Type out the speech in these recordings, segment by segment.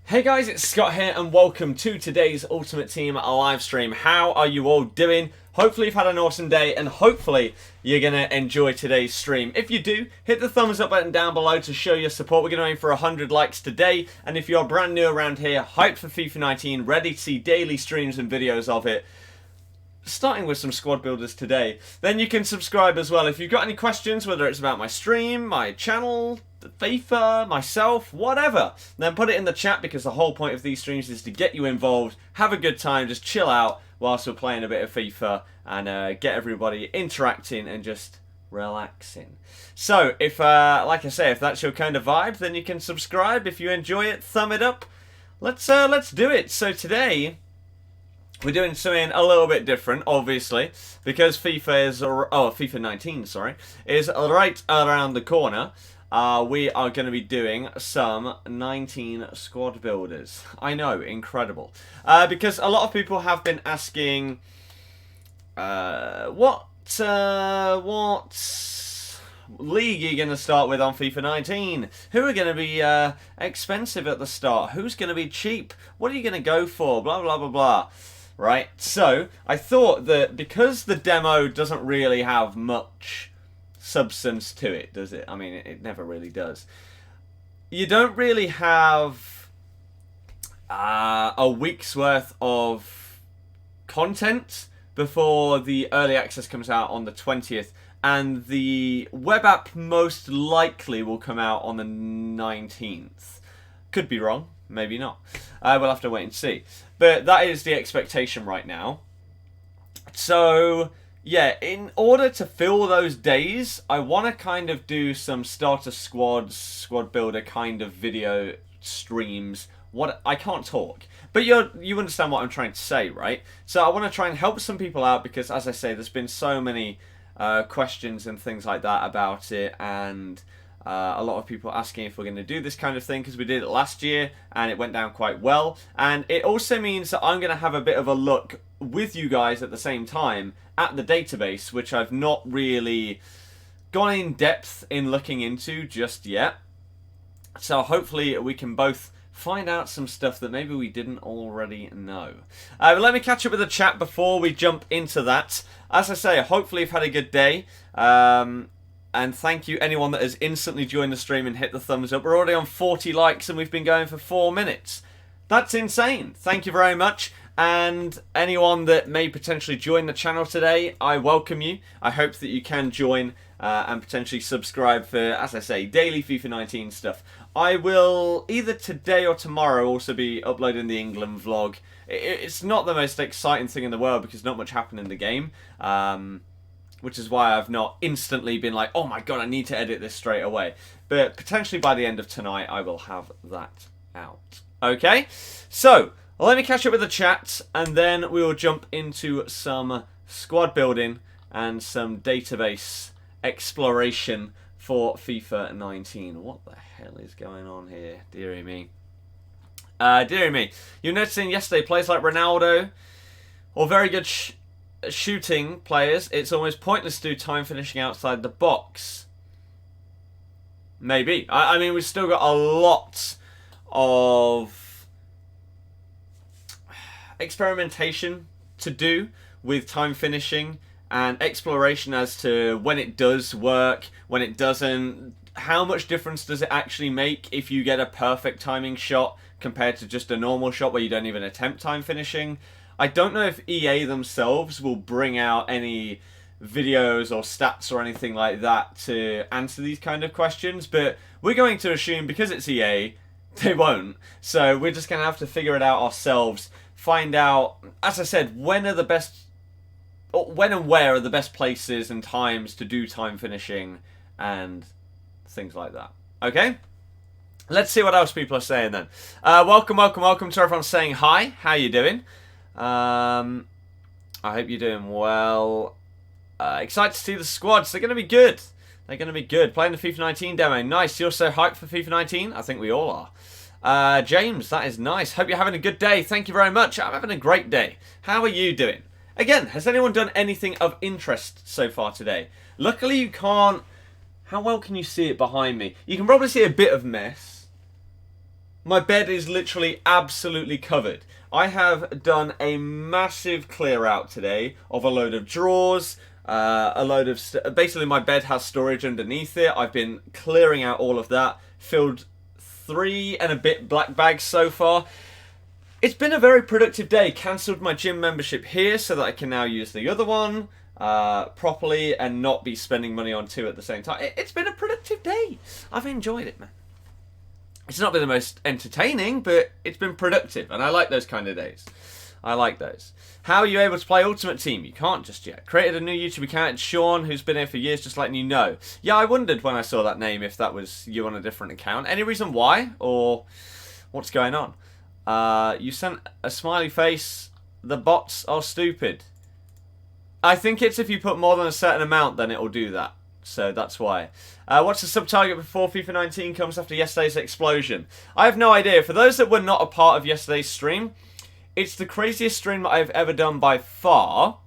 Hey guys, it's Scott here and welcome to today's Ultimate Team live stream. How are you all doing? Hopefully you've had an awesome day and hopefully you're going to enjoy today's stream. If you do, hit the thumbs up button down below to show your support. We're going to aim for 100 likes today, and if you're brand new around here, hyped for FIFA 19, ready to see daily streams and videos of it, starting with some squad builders today, then you can subscribe as well. If you've got any questions, whether it's about my stream, my channel, FIFA, myself, whatever, then put it in the chat, because the whole point of these streams is to get you involved, have a good time, just chill out whilst we're playing a bit of FIFA and get everybody interacting and just relaxing. So if, like I say, if that's your kind of vibe, then you can subscribe. If you enjoy it, thumb it up. Let's do it. So today we're doing something a little bit different, obviously, because FIFA 19, sorry, is right around the corner. We are going to be doing some 19 squad builders. I know, incredible. Because a lot of people have been asking, what league are you going to start with on FIFA 19? Who are going to be expensive at the start? Who's going to be cheap? What are you going to go for? Blah, blah, blah, blah. Right, so I thought that because the demo doesn't really have much substance to it, does it? I mean, it never really does. You don't really have a week's worth of content before the early access comes out on the 20th, and the web app most likely will come out on the 19th. Could be wrong, maybe not. We'll have to wait and see. But that is the expectation right now. So yeah, in order to fill those days, I want to kind of do some starter squad builder kind of video streams. I can't talk, but you understand what I'm trying to say, right? So I want to try and help some people out, because, as I say, there's been so many questions and things like that about it, and a lot of people asking if we're going to do this kind of thing, because we did it last year and it went down quite well. And it also means that I'm going to have a bit of a look with you guys at the same time at the database, which I've not really gone in depth in looking into just yet. So hopefully we can both find out some stuff that maybe we didn't already know. But let me catch up with the chat before we jump into that. As I say, hopefully you've had a good day. And thank you anyone that has instantly joined the stream and hit the thumbs up. We're already on 40 likes and we've been going for 4 minutes. That's insane. Thank you very much. And anyone that may potentially join the channel today, I welcome you. I hope that you can join and potentially subscribe for, as I say, daily FIFA 19 stuff. I will either today or tomorrow also be uploading the England vlog. It's not the most exciting thing in the world because not much happened in the game. Which is why I've not instantly been like, oh my god, I need to edit this straight away. But potentially by the end of tonight, I will have that out. Okay? So, let me catch up with the chat, and then we will jump into some squad building and some database exploration for FIFA 19. What the hell is going on here? Dearie me. Dearie me. You're noticing yesterday players like Ronaldo, or very good shooting players, it's almost pointless to do time finishing outside the box. Maybe. I mean, we've still got a lot of experimentation to do with time finishing and exploration as to when it does work, when it doesn't. How much difference does it actually make if you get a perfect timing shot compared to just a normal shot where you don't even attempt time finishing? I don't know if EA themselves will bring out any videos or stats or anything like that to answer these kind of questions, but we're going to assume because it's EA, they won't. So we're just going to have to figure it out ourselves, find out, as I said, when and where are the best places and times to do time finishing and things like that. Okay? Let's see what else people are saying then. Welcome to everyone saying hi. How you doing? I hope you're doing well. Excited to see the squads. They're going to be good. They're going to be good. Playing the FIFA 19 demo. Nice. You're so hyped for FIFA 19? I think we all are. James, that is nice. Hope you're having a good day. Thank you very much. I'm having a great day. How are you doing? Again, has anyone done anything of interest so far today? Luckily, you can't... How well can you see it behind me? You can probably see a bit of mess. My bed is literally absolutely covered. I have done a massive clear out today of a load of drawers, a load of... Basically, my bed has storage underneath it. I've been clearing out all of that. Filled 3 and a bit black bags so far. It's been a very productive day. Cancelled my gym membership here so that I can now use the other one properly and not be spending money on 2 at the same time. It's been a productive day. I've enjoyed it, man. It's not been the most entertaining, but it's been productive, and I like those kind of days. I like those. How are you able to play Ultimate Team? You can't just yet. Created a new YouTube account. It's Sean, who's been here for years, just letting you know. Yeah, I wondered when I saw that name if that was you on a different account. Any reason why, or what's going on? You sent a smiley face. The bots are stupid. I think it's if you put more than a certain amount, then it'll do that. So that's why. What's the sub-target before FIFA 19 comes after yesterday's explosion? I have no idea. For those that were not a part of yesterday's stream, it's the craziest stream that I've ever done by far.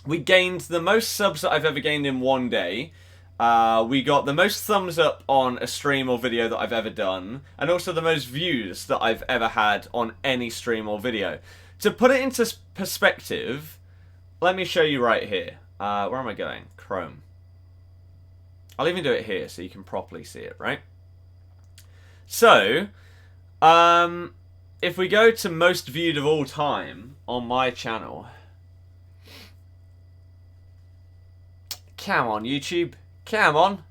We gained the most subs that I've ever gained in one day. We got the most thumbs up on a stream or video that I've ever done. And also the most views that I've ever had on any stream or video. To put it into perspective, let me show you right here. Where am I going? Chrome. I'll even do it here so you can properly see it, right? So, if we go to most viewed of all time on my channel. Come on, YouTube. Come on.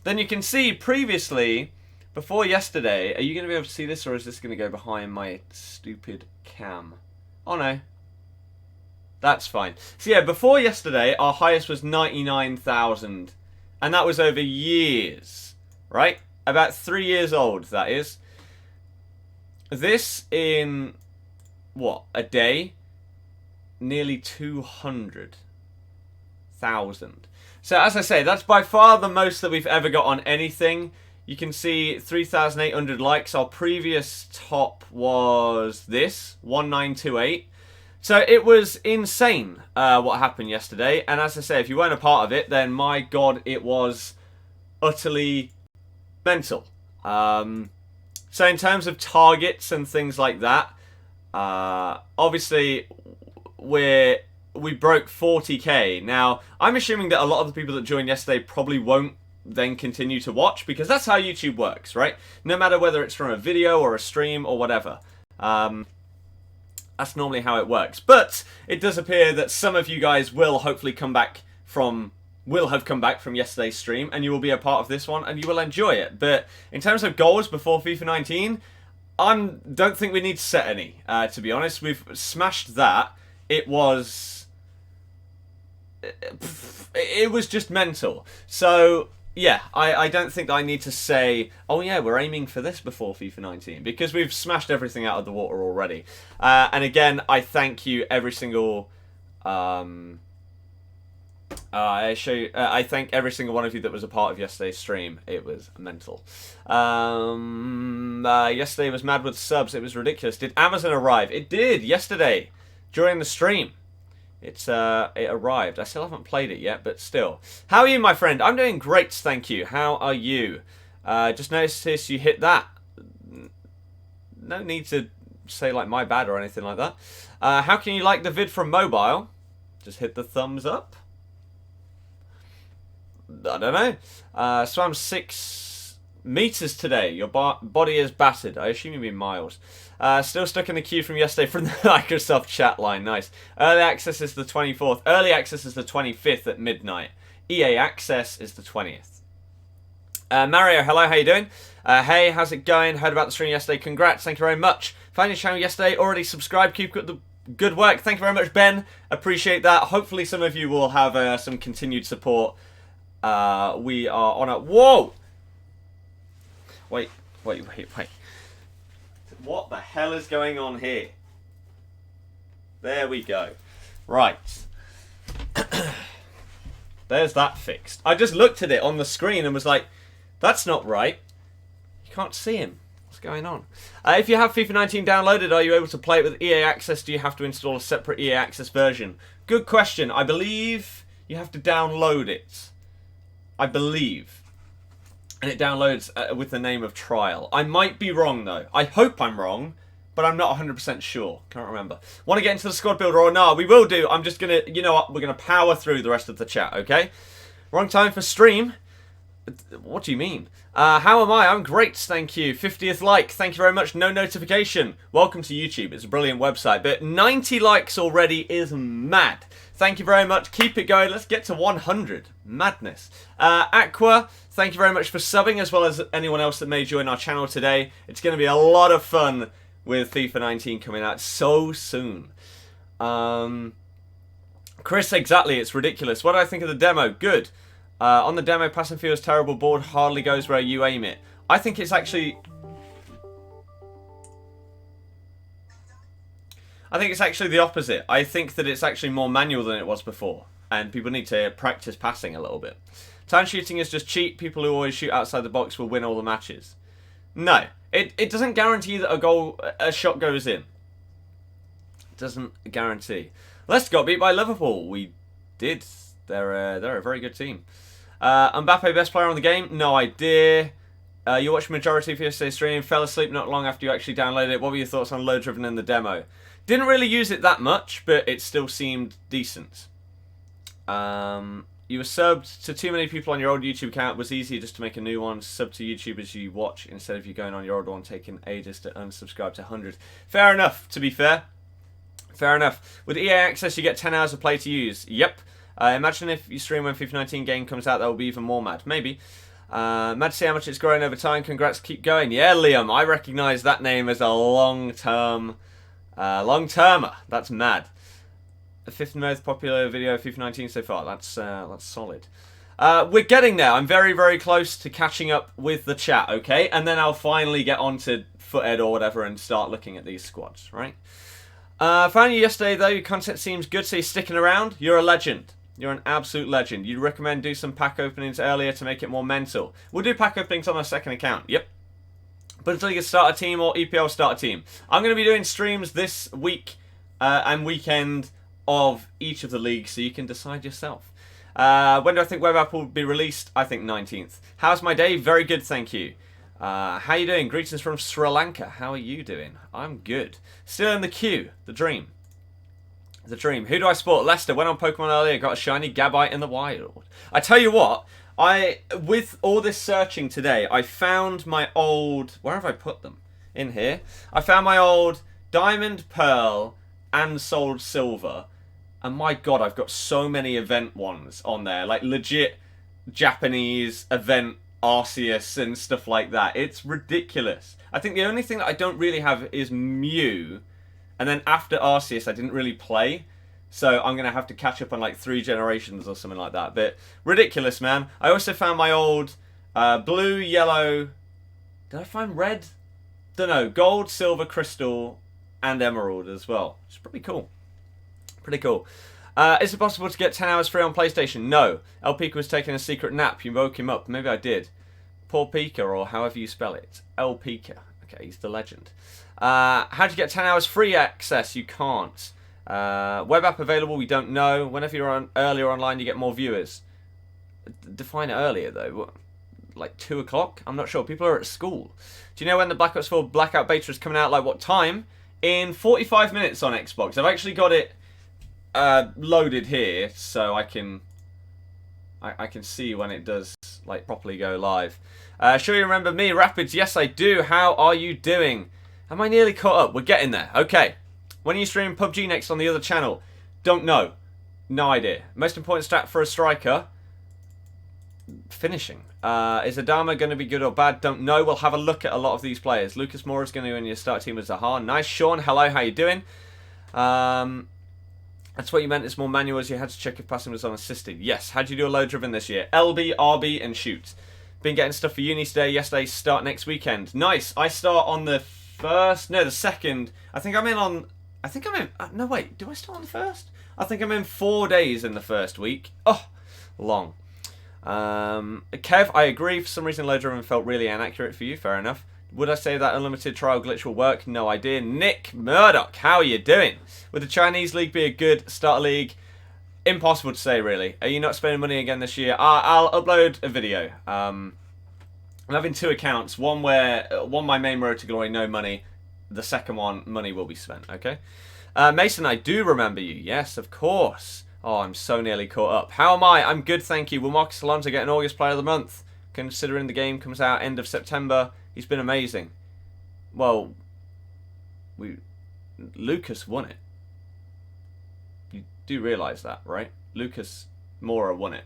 Then you can see previously, before yesterday, are you going to be able to see this or is this going to go behind my stupid cam? Oh no. That's fine. So yeah, before yesterday, our highest was 99,000. And that was over years. Right? About 3 years old, that is. This in, what, a day? Nearly 200,000. So as I say, that's by far the most that we've ever got on anything. You can see 3,800 likes. Our previous top was this, 1928. So it was insane what happened yesterday. And as I say, if you weren't a part of it, then my God, it was utterly mental. So in terms of targets and things like that, obviously we broke 40k. Now, I'm assuming that a lot of the people that joined yesterday probably won't then continue to watch because that's how YouTube works, right? No matter whether it's from a video or a stream or whatever. That's normally how it works. But it does appear that some of you guys will hopefully have come back from yesterday's stream and you will be a part of this one and you will enjoy it. But in terms of goals before FIFA 19, I don't think we need to set any, to be honest. We've smashed that. It was just mental. So yeah, I don't think I need to say, oh yeah, we're aiming for this before FIFA 19, because we've smashed everything out of the water already. And again, I thank you every single... I thank every single one of you that was a part of yesterday's stream. It was mental. Yesterday was mad with subs. It was ridiculous. Did Amazon arrive? It did, yesterday, during the stream. It arrived. I still haven't played it yet, but still. How are you, my friend? I'm doing great, thank you. How are you? Just noticed you hit that. No need to say, like, my bad or anything like that. How can you like the vid from mobile? Just hit the thumbs up. I don't know. Swam 6 meters today. Your body is battered. I assume you mean miles. Still stuck in the queue from yesterday from the Microsoft chat line. Nice. Early access is the 24th. Early access is the 25th at midnight. EA access is the 20th. Mario, hello, how you doing? Hey, how's it going? Heard about the stream yesterday. Congrats, thank you very much. Found your channel yesterday. Already subscribed. Keep up the good work. Thank you very much, Ben. Appreciate that. Hopefully some of you will have some continued support. We are on a... Whoa! Wait. What the hell is going on here? There we go. Right. There's that fixed. I just looked at it on the screen and was like, that's not right. You can't see him. What's going on? If you have FIFA 19 downloaded, are you able to play it with EA Access? Do you have to install a separate EA Access version? Good question. I believe you have to download it. I believe. and it downloads with the name of Trial. I might be wrong, though. I hope I'm wrong, but I'm not 100% sure. Can't remember. Want to get into the squad builder or not? We will do. I'm just going to, you know what? We're going to power through the rest of the chat, okay? Wrong time for stream. What do you mean? How am I? I'm great, thank you. 50th like, thank you very much. No notification. Welcome to YouTube. It's a brilliant website. But 90 likes already is mad. Thank you very much. Keep it going. Let's get to 100. Madness. Aqua, thank you very much for subbing, as well as anyone else that may join our channel today. It's going to be a lot of fun with FIFA 19 coming out so soon. Chris, exactly. It's ridiculous. What do I think of the demo? Good. On the demo, passing feels terrible. Board hardly goes where you aim it. I think it's actually... the opposite. I think that it's actually more manual than it was before. And people need to practice passing a little bit. Time shooting is just cheat. People who always shoot outside the box will win all the matches. No. It doesn't guarantee that a shot goes in. It doesn't guarantee. Leicester got beat by Liverpool. We did. They're a very good team. Mbappe, best player on the game? No idea. You watched majority of yesterday's stream, fell asleep not long after you actually downloaded it. What were your thoughts on Load Driven in the demo? Didn't really use it that much, but it still seemed decent. You were subbed to too many people on your old YouTube account. It was easier just to make a new one, sub to YouTubers you watch, instead of you going on your old one, taking ages to unsubscribe to 100. Fair enough, to be fair. Fair enough. With EA Access, you get 10 hours of play to use. Yep. Imagine if you stream when FIFA 19 game comes out, that will be even more mad. Maybe. Mad to see how much it's growing over time. Congrats, keep going. Yeah, Liam, I recognise that name as a long-termer. That's mad. The fifth most popular video of FIFA 19 so far. That's solid. We're getting there. I'm very, very close to catching up with the chat, okay? And then I'll finally get on to Footed or whatever and start looking at these squads, right? Found you yesterday, though. Your content seems good, so you're sticking around. You're a legend. You're an absolute legend. You'd recommend do some pack openings earlier to make it more mental. We'll do pack openings on our second account. Yep. But until you can start a team or EPL start a team. I'm going to be doing streams this week and weekend of each of the leagues, so you can decide yourself. When do I think web app will be released? I think 19th. How's my day? Very good, thank you. How you doing? Greetings from Sri Lanka. How are you doing? I'm good. Still in the queue. The dream. The dream. Who do I support? Leicester. Went on Pokemon earlier. Got a shiny Gabite in the wild. I tell you what. With all this searching today, I found my old... Where have I put them? In here. I found my old Diamond, Pearl, and Soul Silver. And my God, I've got so many event ones on there. Like legit Japanese event Arceus and stuff like that. It's ridiculous. I think the only thing that I don't really have is Mew. And then after Arceus, I didn't really play. So I'm going to have to catch up on like 3 generations or something like that. But ridiculous, man. I also found my old blue, yellow... Did I find red? Don't know. Gold, silver, crystal, and emerald as well. It's pretty cool. Pretty cool. Is it possible to get 10 hours free on PlayStation? No. El Pika was taking a secret nap. You woke him up. Maybe I did. Poor Pika, or however you spell it. El Pika. Okay, he's the legend. How do you get 10 hours free access? You can't. Web app available? We don't know. Whenever you're on earlier online, you get more viewers. Define it earlier, though. What, like 2 o'clock? I'm not sure. People are at school. Do you know when the Black Ops 4 Blackout Beta is coming out? Like what time? In 45 minutes on Xbox. I've actually got it loaded here, so I can see when it does like properly go live. Sure you remember me, Rapids? Yes, I do. How are you doing? Am I nearly caught up? We're getting there. Okay. When are you streaming PUBG next on the other channel? Don't know. No idea. Most important stat for a striker? Finishing. Is Adama going to be good or bad? Don't know. We'll have a look at a lot of these players. Lucas Moura is going to be in your start team as Zaha. Nice. Sean, hello. How you doing? That's what you meant. It's more manual as you had to check if passing was unassisted. Yes. How'd you do a load driven this year? LB, RB, and shoot. Been getting stuff for uni today. Yesterday, start next weekend. Nice. I start on the first. No, the second. I think I'm in. No, wait. Do I start on the first? I think I'm in 4 days in the first week. Oh, long. Kev, I agree. For some reason, load driven felt really inaccurate for you. Fair enough. Would I say that unlimited trial glitch will work? No idea. Nick Murdoch, how are you doing? Would the Chinese league be a good starter league? Impossible to say, really. Are you not spending money again this year? I'll upload a video. I'm having 2 accounts. One my main road to glory, no money. The second one, money will be spent. Okay. Mason, I do remember you. Yes, of course. Oh, I'm so nearly caught up. How am I? I'm good, thank you. Will Marcus Alonso get an August Player of the Month? Considering the game comes out end of September, he's been amazing. Well, Lucas won it. You do realise that, right? Lucas Moura won it.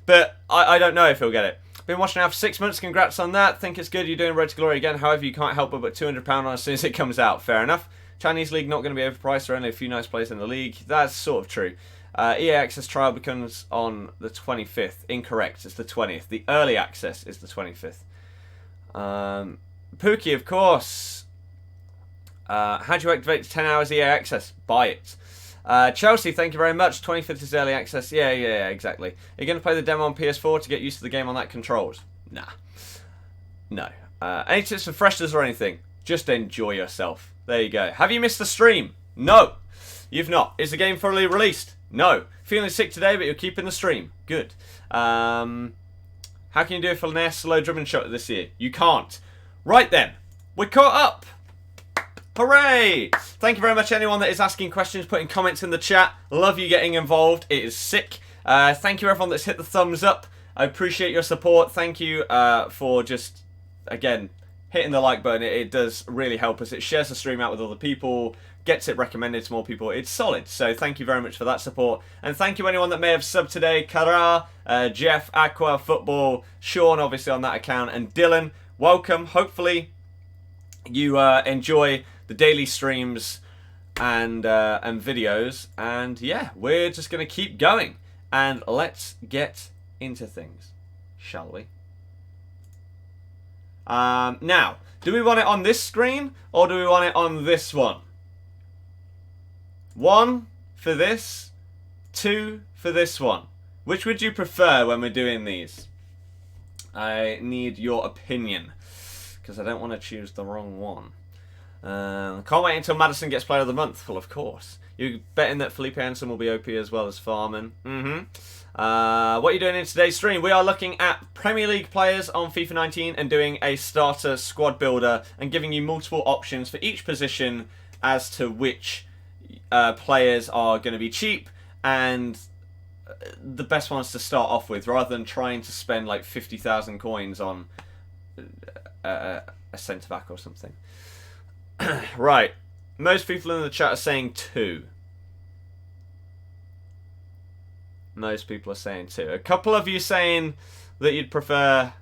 But I don't know if he'll get it. Been watching now for 6 months. Congrats on that. Think it's good you're doing Road to Glory again. However, you can't help but put £200 on as soon as it comes out. Fair enough. Chinese League not going to be overpriced. There are only a few nice players in the league. That's sort of true. EA Access trial becomes on the 25th. Incorrect. It's the 20th. The early access is the 25th. Pookie, of course. How do you activate 10 hours EA Access? Buy it. Chelsea, thank you very much. 25th is early access. Yeah, exactly. Are you going to play the demo on PS4 to get used to the game on that controls? Nah. No. Any tips for freshness or anything? Just enjoy yourself. There you go. Have you missed the stream? No. You've not. Is the game fully released? No. Feeling sick today, but you're keeping the stream. Good. How can you do a finesse slow dribbling shot this year? You can't. Right then. We're caught up. Hooray! Thank you very much anyone that is asking questions, putting comments in the chat. Love you getting involved. It is sick. Thank you everyone that's hit the thumbs up. I appreciate your support. Thank you for just, again, hitting the like button. It does really help us. It shares the stream out with other people, gets it recommended to more people. It's solid. So thank you very much for that support. And thank you anyone that may have subbed today. Kara, Jeff, Aqua, Football, Sean obviously on that account, and Dylan. Welcome. Hopefully you enjoy the daily streams and videos, and yeah, we're just gonna keep going, and let's get into things, shall we? Now, do we want it on this screen or do we want it on this one? 1 for this, 2 for this one. Which would you prefer when we're doing these? I need your opinion because I don't want to choose the wrong one. Can't wait until Maddison gets Player of the Month. Well, of course. You betting that Felipe Anderson will be OP as well as Farman? What are you doing in today's stream? We are looking at Premier League players on FIFA 19 and doing a starter squad builder and giving you multiple options for each position as to which players are going to be cheap and the best ones to start off with, rather than trying to spend like 50,000 coins on a centre-back or something. Right, most people in the chat are saying 2. Most people are saying 2. A couple of you saying that you'd prefer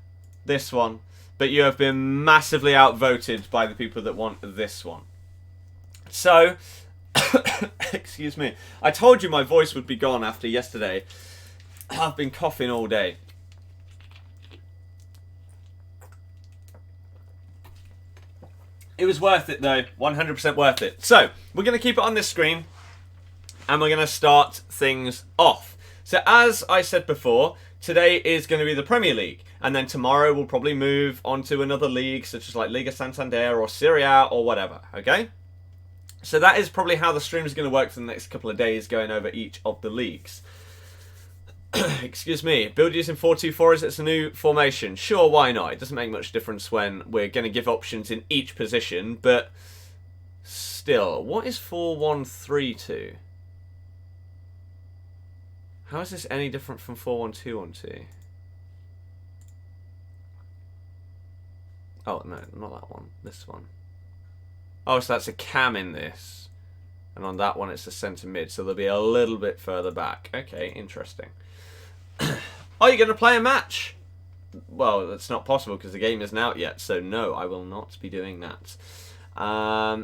this one, but you have been massively outvoted by the people that want this one. So, excuse me, I told you my voice would be gone after yesterday. I've been coughing all day. It was worth it though, 100% worth it. So, we're going to keep it on this screen and we're going to start things off. So as I said before, today is going to be the Premier League, and then tomorrow we'll probably move on to another league such as like Liga Santander or Serie A or whatever, okay? So that is probably how the stream is going to work for the next couple of days, going over each of the leagues. Excuse me. Build using 4-2-4 as it's a new formation. Sure, why not? It doesn't make much difference when we're going to give options in each position, but still, what is 4-1-3-2? How is this any different from 4-1-2-1-2? Oh, no, not that one. This one. Oh, so that's a cam in this. And on that one, it's a centre mid, so they'll be a little bit further back. Okay, interesting. Are you going to play a match? Well, that's not possible because the game isn't out yet, so no, I will not be doing that.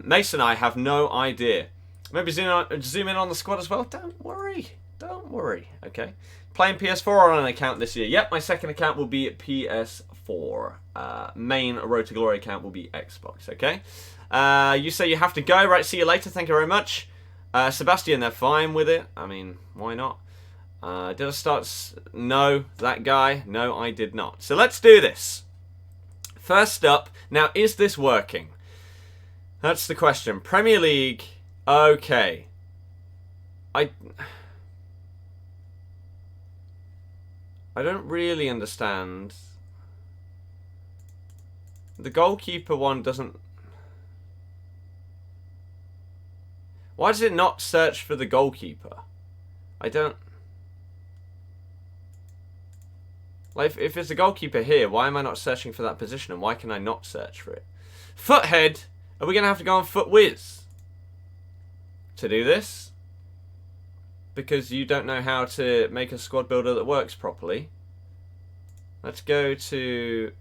Mason, I have no idea. Maybe zoom in on the squad as well? Don't worry. Don't worry, okay? Playing PS4 on an account this year. Yep, my second account will be PS4. Main Road to Glory account will be Xbox, okay? You say you have to go. Right, see you later. Thank you very much. Sebastian, they're fine with it. I mean, why not? Did I start? No, that guy. No, I did not. So let's do this. First up, now, is this working? That's the question. Premier League, okay. I don't really understand The goalkeeper one doesn't... Why does it not search for the goalkeeper? I don't... Like, if there's a goalkeeper here, why am I not searching for that position? And why can I not search for it? Foothead! Are we going to have to go on Footwiz to do this? Because you don't know how to make a squad builder that works properly. Let's go to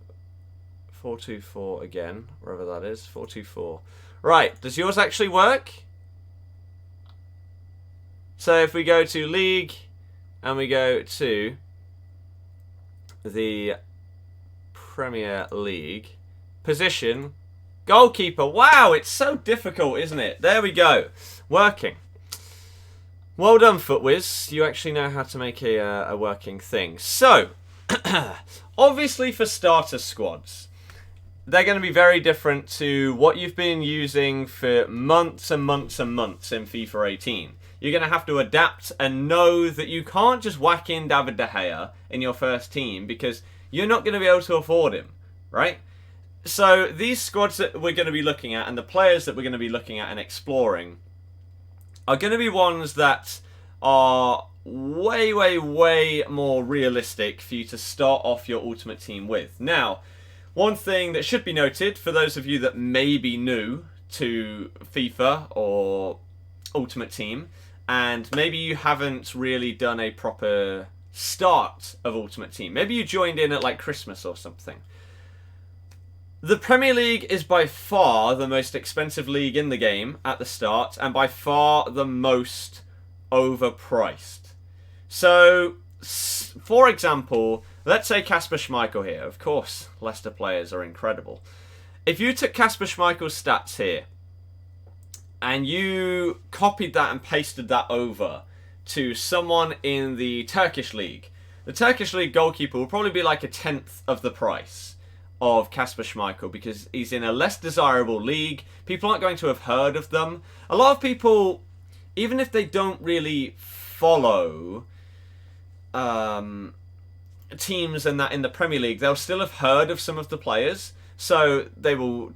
424 again, wherever that is. 424. Right, does yours actually work? So if we go to League and we go to the Premier League, position, goalkeeper. Wow, it's so difficult, isn't it? There we go. Working. Well done, Footwiz. You actually know how to make a working thing. So, obviously for starter squads, they're going to be very different to what you've been using for months and months and months in FIFA 18. You're going to have to adapt and know that you can't just whack in David De Gea in your first team because you're not going to be able to afford him, right? So these squads that we're going to be looking at and the players that we're going to be looking at and exploring are going to be ones that are way, way, way more realistic for you to start off your Ultimate Team with. Now, one thing that should be noted for those of you that may be new to FIFA or Ultimate Team, and maybe you haven't really done a proper start of Ultimate Team. Maybe you joined in at like Christmas or something. The Premier League is by far the most expensive league in the game at the start, and by far the most overpriced. So, for example, let's say Kasper Schmeichel here. Of course, Leicester players are incredible. If you took Kasper Schmeichel's stats here, and you copied that and pasted that over to someone in the Turkish league, the Turkish league goalkeeper will probably be like a tenth of the price of Kasper Schmeichel because he's in a less desirable league. People aren't going to have heard of them. A lot of people, even if they don't really follow teams and that in the Premier League, they'll still have heard of some of the players. So they will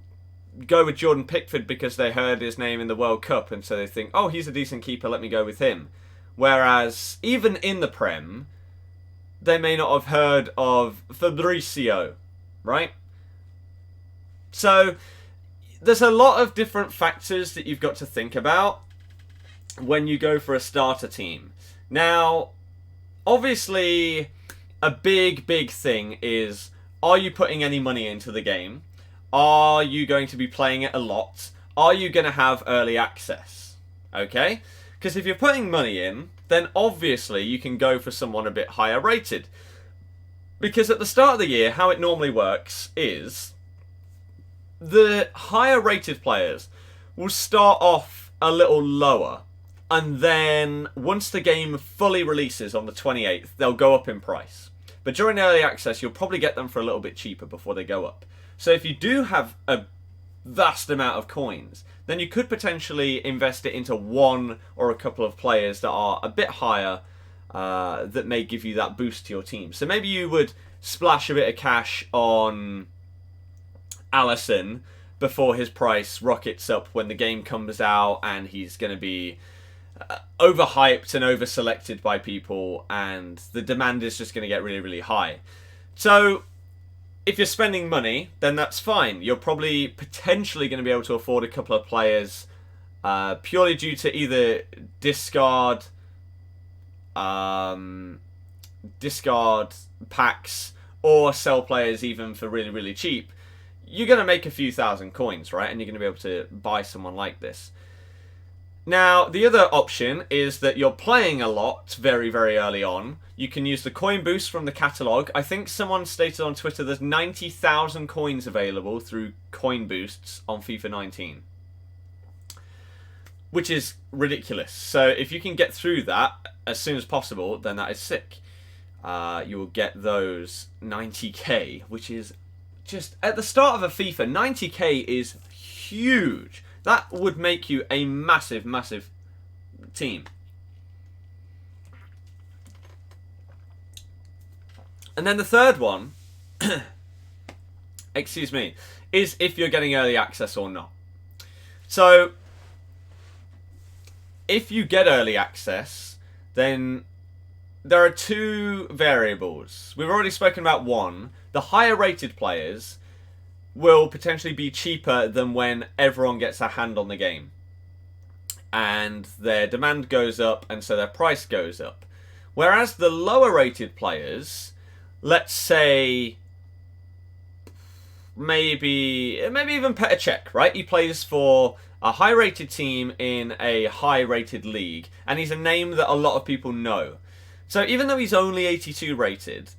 go with Jordan Pickford because they heard his name in the World Cup, and so they think, oh, he's a decent keeper, let me go with him. Whereas, even in the Prem, they may not have heard of Fabrizio, right? So, there's a lot of different factors that you've got to think about when you go for a starter team. Now, obviously, a big, big thing is, are you putting any money into the game? Are you going to be playing it a lot? Are you going to have early access? Okay? Because if you're putting money in, then obviously you can go for someone a bit higher rated. Because at the start of the year, how it normally works is the higher rated players will start off a little lower. And then once the game fully releases on the 28th, they'll go up in price. But during early access, you'll probably get them for a little bit cheaper before they go up. So if you do have a vast amount of coins, then you could potentially invest it into one or a couple of players that are a bit higher that may give you that boost to your team. So maybe you would splash a bit of cash on Alisson before his price rockets up when the game comes out and he's going to be overhyped and over-selected by people and the demand is just going to get really, really high. So if you're spending money, then that's fine. You're probably potentially going to be able to afford a couple of players purely due to either discard packs or sell players even for really, really cheap. You're going to make a few thousand coins, right? And you're going to be able to buy someone like this. Now, the other option is that you're playing a lot very, very early on. You can use the coin boost from the catalogue. I think someone stated on Twitter there's 90,000 coins available through coin boosts on FIFA 19. Which is ridiculous. So if you can get through that as soon as possible, then that is sick. You will get those 90k, which is just, at the start of a FIFA, 90k is huge. That would make you a massive, massive team. And then the third one excuse me, is if you're getting early access or not. So, if you get early access, then there are two variables. We've already spoken about one. The higher rated players will potentially be cheaper than when everyone gets a hand on the game. And their demand goes up, and so their price goes up. Whereas the lower rated players, let's say maybe even Petr Cech, right? He plays for a high-rated team in a high-rated league, and he's a name that a lot of people know. So even though he's only 82 rated,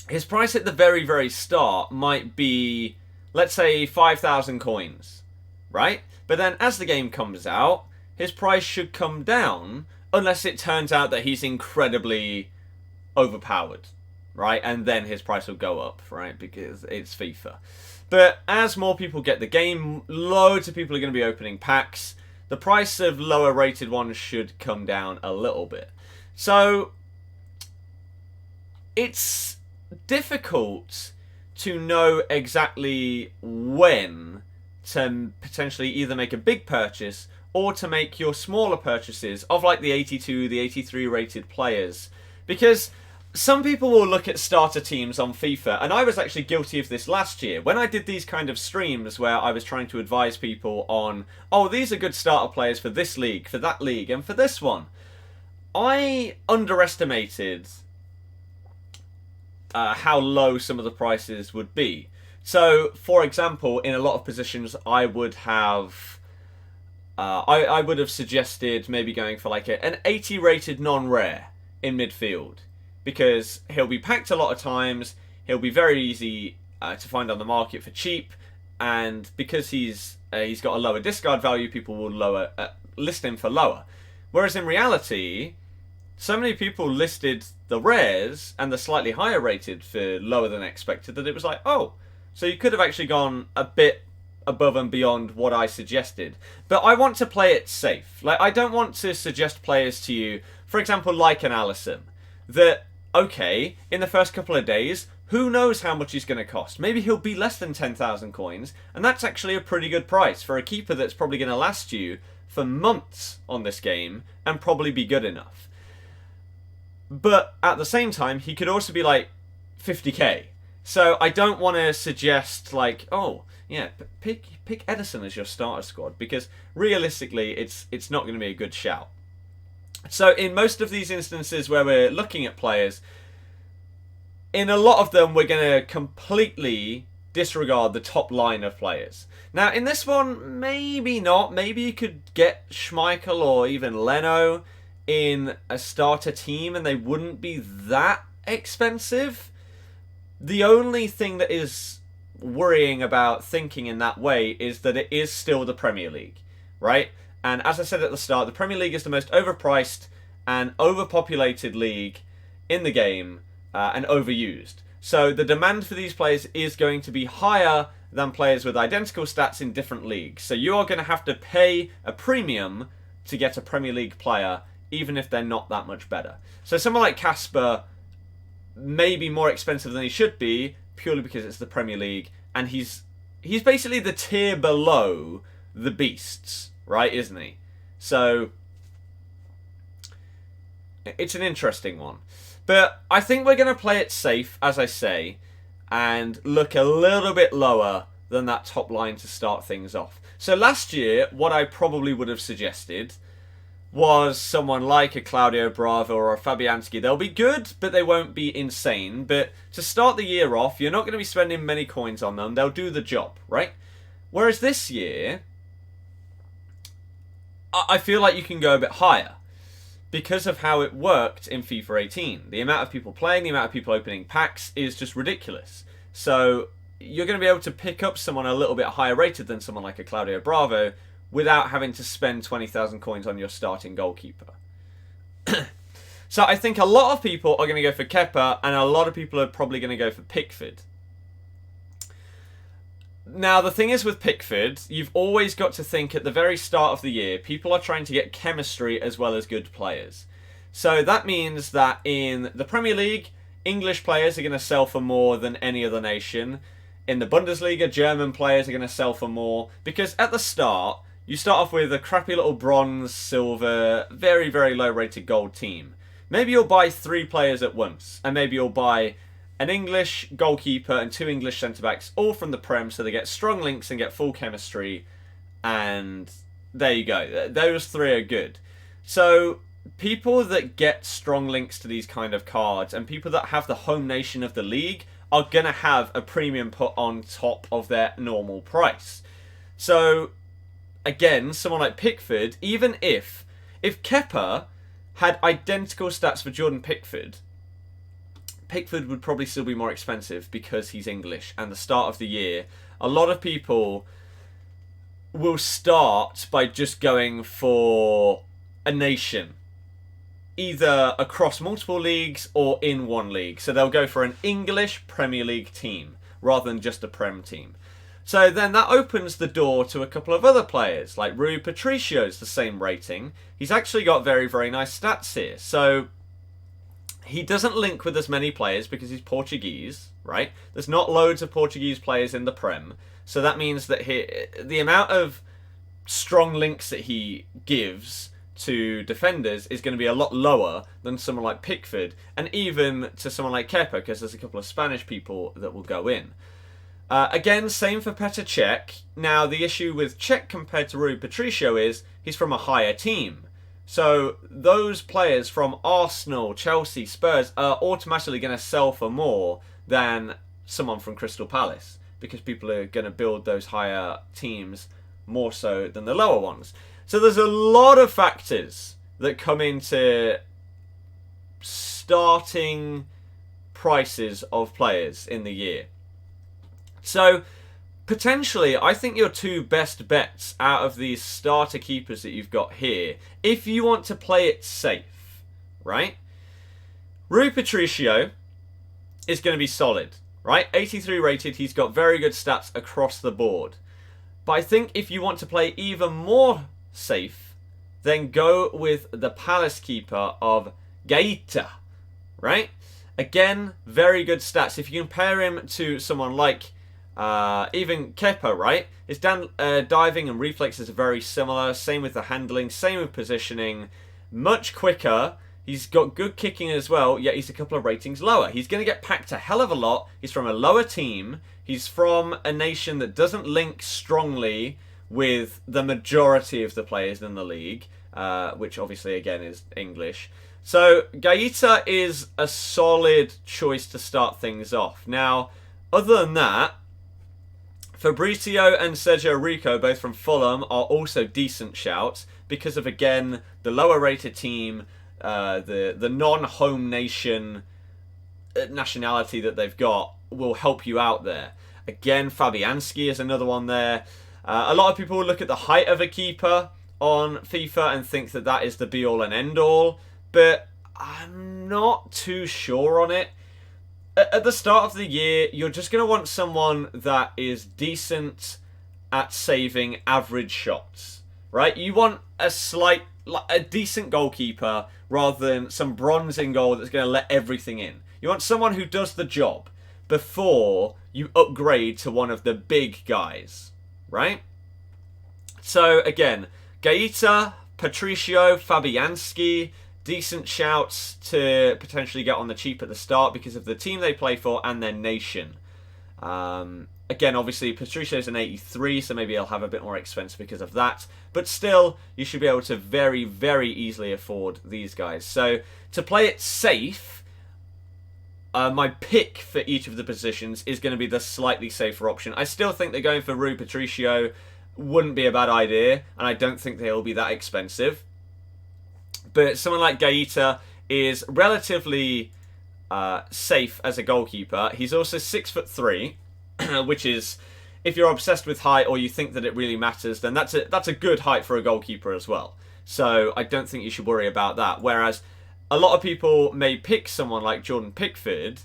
his price at the very, very start might be, let's say, 5,000 coins, right? But then as the game comes out, his price should come down, unless it turns out that he's incredibly overpowered, right? And then his price will go up, right? Because it's FIFA. But as more people get the game, loads of people are going to be opening packs. The price of lower rated ones should come down a little bit. So it's difficult to know exactly when to potentially either make a big purchase or to make your smaller purchases of like the 82, the 83 rated players. Because some people will look at starter teams on FIFA, and I was actually guilty of this last year. When I did these kind of streams where I was trying to advise people on, oh, these are good starter players for this league, for that league, and for this one, I underestimated how low some of the prices would be. So, for example, in a lot of positions, I would have I would have suggested maybe going for like an 80 rated non-rare in midfield, because he'll be packed a lot of times, he'll be very easy to find on the market for cheap, and because he's got a lower discard value, people will list him for lower. Whereas in reality, so many people listed the rares and the slightly higher rated for lower than expected that it was like, oh, so you could have actually gone a bit above and beyond what I suggested. But I want to play it safe. Like, I don't want to suggest players to you, for example, like an Alisson, that, okay, in the first couple of days, who knows how much he's going to cost? Maybe he'll be less than 10,000 coins, and that's actually a pretty good price for a keeper that's probably going to last you for months on this game and probably be good enough. But at the same time, he could also be like 50k. So I don't want to suggest like, oh, yeah, pick Edison as your starter squad, because realistically, it's not going to be a good shout. So in most of these instances where we're looking at players, in a lot of them, we're going to completely disregard the top line of players. Now, in this one, maybe not. Maybe you could get Schmeichel or even Leno in a starter team and they wouldn't be that expensive. The only thing that is worrying about thinking in that way is that it is still the Premier League, right? And as I said at the start, the Premier League is the most overpriced and overpopulated league in the game, and overused. So the demand for these players is going to be higher than players with identical stats in different leagues. So you are going to have to pay a premium to get a Premier League player, even if they're not that much better. So someone like Casper may be more expensive than he should be, purely because it's the Premier League, and he's basically the tier below the beasts, right, isn't he? So it's an interesting one. But I think we're going to play it safe, as I say, and look a little bit lower than that top line to start things off. So last year, what I probably would have suggested was someone like a Claudio Bravo or a Fabianski. They'll be good, but they won't be insane. But to start the year off, you're not going to be spending many coins on them. They'll do the job, right? Whereas this year, I feel like you can go a bit higher, because of how it worked in FIFA 18. The amount of people playing, the amount of people opening packs is just ridiculous. So you're going to be able to pick up someone a little bit higher rated than someone like a Claudio Bravo without having to spend 20,000 coins on your starting goalkeeper. So I think a lot of people are going to go for Kepa, and a lot of people are probably going to go for Pickford. Now, the thing is with Pickford, you've always got to think at the very start of the year, people are trying to get chemistry as well as good players. So that means that in the Premier League, English players are going to sell for more than any other nation. in the Bundesliga, German players are going to sell for more because at the start, you start off with a crappy little bronze, silver, very, very low rated gold team. Maybe you'll buy 3 players at once, and maybe you'll buy an English goalkeeper and 2 English centre-backs, all from the Prem, so they get strong links and get full chemistry, and there you go. Those 3 are good. So people that get strong links to these kind of cards, and people that have the home nation of the league, are going to have a premium put on top of their normal price. So, again, someone like Pickford, even if Kepa had identical stats for Jordan Pickford, Pickford would probably still be more expensive because he's English, and the start of the year, a lot of people will start by just going for a nation, either across multiple leagues or in one league. So they'll go for an English Premier League team rather than just a Prem team. So then that opens the door to a couple of other players, like Rui Patricio's the same rating. He's actually got very, very nice stats here. So he doesn't link with as many players because he's Portuguese, right? There's not loads of Portuguese players in the Prem. So that means that the amount of strong links that he gives to defenders is going to be a lot lower than someone like Pickford, and even to someone like Kepa, because there's a couple of Spanish people that will go in. Again, same for Petr Cech. Now, the issue with Cech compared to Rui Patricio is he's from a higher team. So those players from Arsenal, Chelsea, Spurs are automatically going to sell for more than someone from Crystal Palace, because people are going to build those higher teams more so than the lower ones. So there's a lot of factors that come into starting prices of players in the year. So potentially, I think your 2 best bets out of these starter keepers that you've got here, if you want to play it safe, right? Rui Patricio is going to be solid, right? 83 rated, he's got very good stats across the board. But I think if you want to play even more safe, then go with the Palace keeper of Gaeta, right? Again, very good stats. If you compare him to someone like even Kepa, right? His diving and reflexes are very similar. Same with the handling, same with positioning. Much quicker. He's got good kicking as well, yet he's a couple of ratings lower. He's going to get packed a hell of a lot. He's from a lower team. He's from a nation that doesn't link strongly with the majority of the players in the league, which obviously, again, is English. So, Gaeta is a solid choice to start things off. Now, other than that, Fabrizio and Sergio Rico, both from Fulham, are also decent shouts because of, again, the lower rated team, the non-home nation nationality that they've got will help you out there. Again, Fabianski is another one there. A lot of people will look at the height of a keeper on FIFA and think that that is the be-all and end-all, but I'm not too sure on it. At the start of the year, you're just going to want someone that is decent at saving average shots, right? You want a decent goalkeeper rather than some bronze in goal that's going to let everything in. You want someone who does the job before you upgrade to one of the big guys, right? So again, Gaeta, Patricio, Fabianski, decent shouts to potentially get on the cheap at the start because of the team they play for and their nation. Again, obviously, Patricio's an 83, so maybe he'll have a bit more expense because of that. But still, you should be able to very, very easily afford these guys. So, to play it safe, my pick for each of the positions is going to be the slightly safer option. I still think that going for Rui Patricio wouldn't be a bad idea, and I don't think they'll be that expensive. But someone like Gaeta is relatively safe as a goalkeeper. He's also 6'3", which is, if you're obsessed with height or you think that it really matters, then that's a good height for a goalkeeper as well. So I don't think you should worry about that. Whereas a lot of people may pick someone like Jordan Pickford.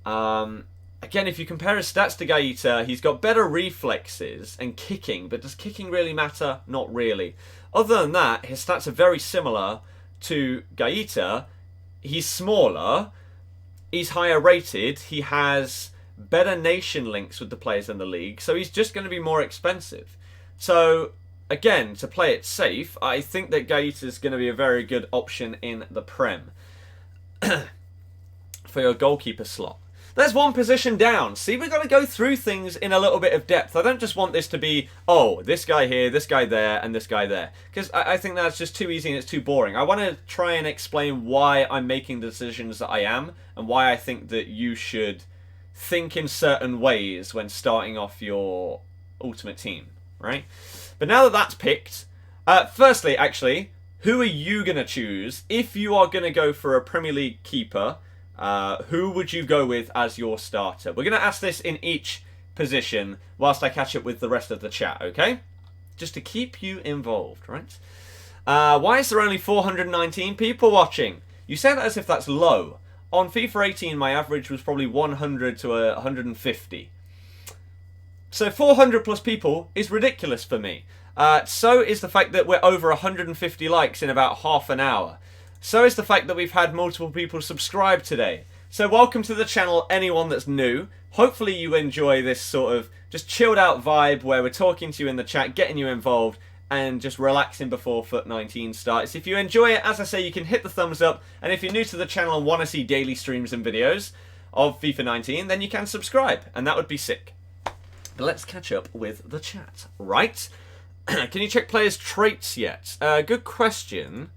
Again, if you compare his stats to Gaeta, he's got better reflexes and kicking, but does kicking really matter? Not really. Other than that, his stats are very similar to Gaeta. He's smaller, he's higher rated, he has better nation links with the players in the league, so he's just going to be more expensive. So, again, to play it safe, I think that Gaeta's going to be a very good option in the Prem for your goalkeeper slot. There's one position down. See, we've got to go through things in a little bit of depth. I don't just want this to be, oh, this guy here, this guy there, and this guy there. Because I think that's just too easy and it's too boring. I want to try and explain why I'm making the decisions that I am and why I think that you should think in certain ways when starting off your ultimate team, right? But now that that's picked, firstly, actually, who are you going to choose if you are going to go for a Premier League keeper? Who would you go with as your starter? We're going to ask this in each position whilst I catch up with the rest of the chat, okay? Just to keep you involved, right? Why is there only 419 people watching? You say that as if that's low. On FIFA 18, my average was probably 100 to 150. So 400 plus people is ridiculous for me. So is the fact that we're over 150 likes in about half an hour. So is the fact that we've had multiple people subscribe today. So welcome to the channel, anyone that's new. Hopefully you enjoy this sort of just chilled out vibe where we're talking to you in the chat, getting you involved, and just relaxing before FUT 19 starts. If you enjoy it, as I say, you can hit the thumbs up. And if you're new to the channel and want to see daily streams and videos of FIFA 19, then you can subscribe. And that would be sick. But let's catch up with the chat. Right. Can you check players' traits yet? Good question.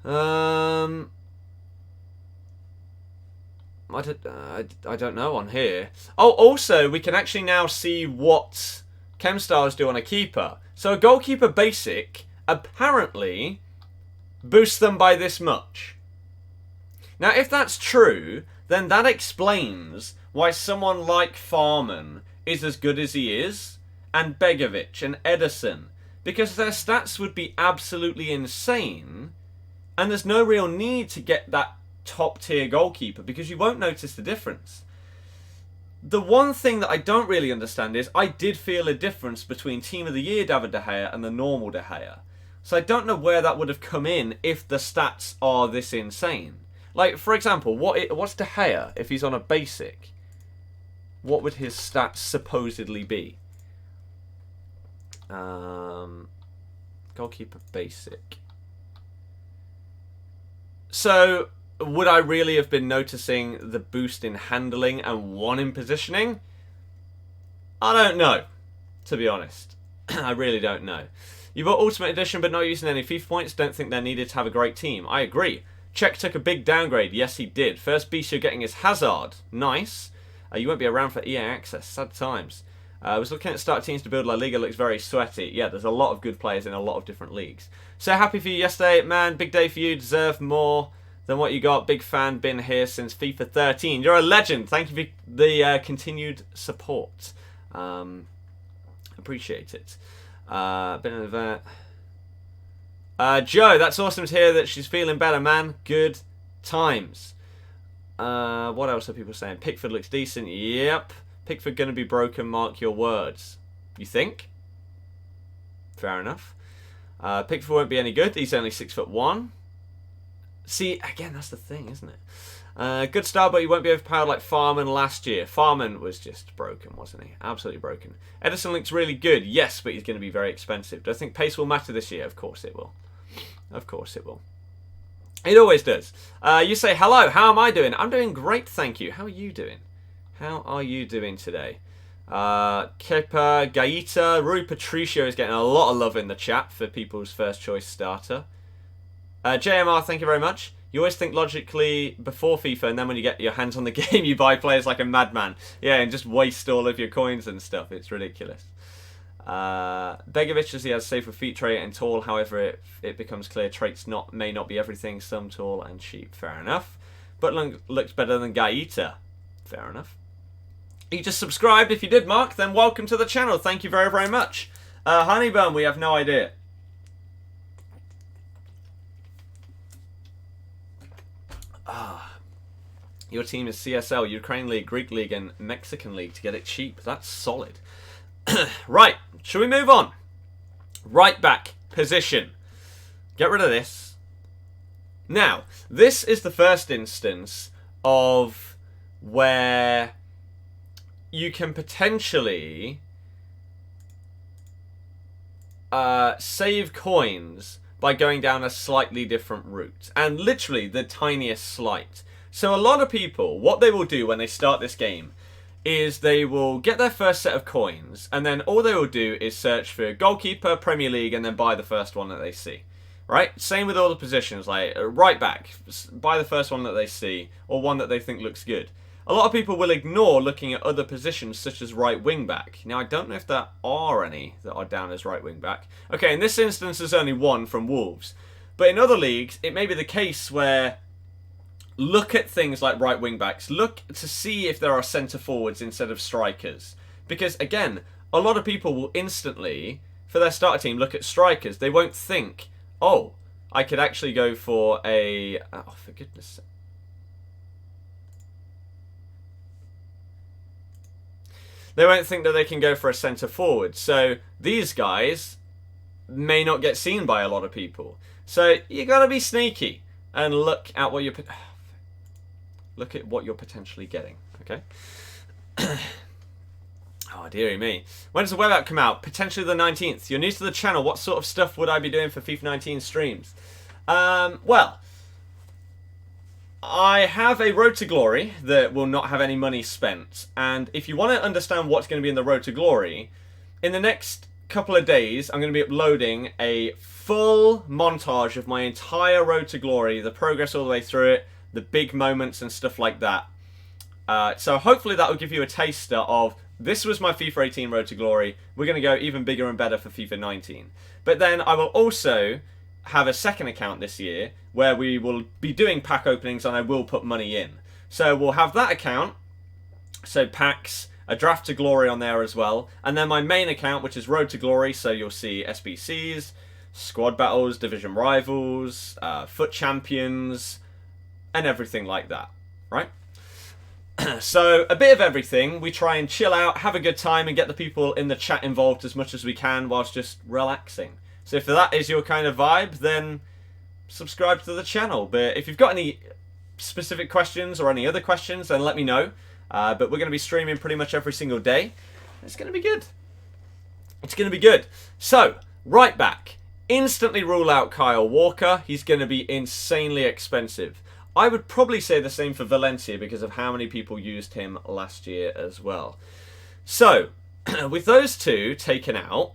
I don't know on here. Oh, also, we can actually now see what chem stars do on a keeper. So a goalkeeper basic apparently boosts them by this much. Now, if that's true, then that explains why someone like Farman is as good as he is, and Begovic and Edison, because their stats would be absolutely insane. And there's no real need to get that top tier goalkeeper because you won't notice the difference. The one thing that I don't really understand is I did feel a difference between Team of the Year David De Gea and the normal De Gea. So I don't know where that would have come in if the stats are this insane. Like, for example, what's De Gea if he's on a basic? What would his stats supposedly be? Goalkeeper basic. So, would I really have been noticing the boost in handling and one in positioning? I don't know, to be honest. I really don't know. You bought Ultimate Edition but not using any FIFA points. Don't think they're needed to have a great team. I agree. Czech took a big downgrade. Yes, he did. First beast you're getting is Hazard. Nice. You won't be around for EA access. Sad times. I was looking at start teams to build La Liga. Looks very sweaty. Yeah, there's a lot of good players in a lot of different leagues. So happy for you yesterday, man. Big day for you. Deserve more than what you got. Big fan. Been here since FIFA 13. You're a legend. Thank you for the continued support. Appreciate it. Been in the Joe, that's awesome to hear that she's feeling better, man. Good times. What else are people saying? Pickford looks decent. Yep. Pickford going to be broken, mark your words. You think? Fair enough. Pickford won't be any good. He's only 6'1". See, again, that's the thing, isn't it? Good start, but he won't be overpowered like Farman last year. Farman was just broken, wasn't he? Absolutely broken. Edison looks really good. Yes, but he's going to be very expensive. Do I think pace will matter this year? Of course it will. Of course it will. It always does. You say, hello, how am I doing? I'm doing great, thank you. How are you doing? How are you doing today? Kepa, Gaeta, Rui Patricio is getting a lot of love in the chat for people's first choice starter. JMR, thank you very much. You always think logically before FIFA, and then when you get your hands on the game, you buy players like a madman. Yeah, and just waste all of your coins and stuff. It's ridiculous. Begovic, as he has safer feet trait and tall, however, it becomes clear traits may not be everything. Some tall and cheap. Fair enough. But looks better than Gaeta. Fair enough. You just subscribed. If you did, Mark, then welcome to the channel. Thank you very, very much. Honeybun, we have no idea. Your team is CSL, Ukraine League, Greek League, and Mexican League to get it cheap. That's solid. Right, shall we move on? Right back position. Get rid of this. Now, this is the first instance of where you can potentially save coins by going down a slightly different route, and literally the tiniest slight. So a lot of people, what they will do when they start this game is they will get their first set of coins, and then all they will do is search for Goalkeeper, Premier League, and then buy the first one that they see. Right? Same with all the positions, like right back, buy the first one that they see, or one that they think looks good. A lot of people will ignore looking at other positions such as right wing back. Now, I don't know if there are any that are down as right wing back. Okay, in this instance, there's only one from Wolves. But in other leagues, it may be the case where look at things like right wing backs. Look to see if there are centre forwards instead of strikers. Because, again, a lot of people will instantly, for their starter team, look at strikers. They won't think, oh, I could actually go for a... Oh, for goodness sake. They won't think that they can go for a centre forward. So these guys may not get seen by a lot of people. So you got to be sneaky and look at what you're potentially getting. Okay. Oh dearie me. When does the web app come out? Potentially the 19th. You're new to the channel. What sort of stuff would I be doing for FIFA 19 streams? Well, I have a Road to Glory that will not have any money spent, and if you want to understand what's going to be in the Road to Glory, in the next couple of days I'm going to be uploading a full montage of my entire Road to Glory, the progress all the way through it, the big moments and stuff like that. So hopefully that will give you a taster of, this was my FIFA 18 Road to Glory, we're going to go even bigger and better for FIFA 19. But then I will also have a second account this year where we will be doing pack openings and I will put money in. So we'll have that account, so packs, a draft to glory on there as well, and then my main account, which is Road to Glory, so you'll see SBCs, squad battles, division rivals, FUT Champions, and everything like that, right? So a bit of everything. We try and chill out, have a good time, and get the people in the chat involved as much as we can whilst just relaxing. So if that is your kind of vibe, then subscribe to the channel. But if you've got any specific questions or any other questions, then let me know. But we're going to be streaming pretty much every single day. It's going to be good. It's going to be good. So, right back. Instantly rule out Kyle Walker. He's going to be insanely expensive. I would probably say the same for Valencia because of how many people used him last year as well. So, with those two taken out,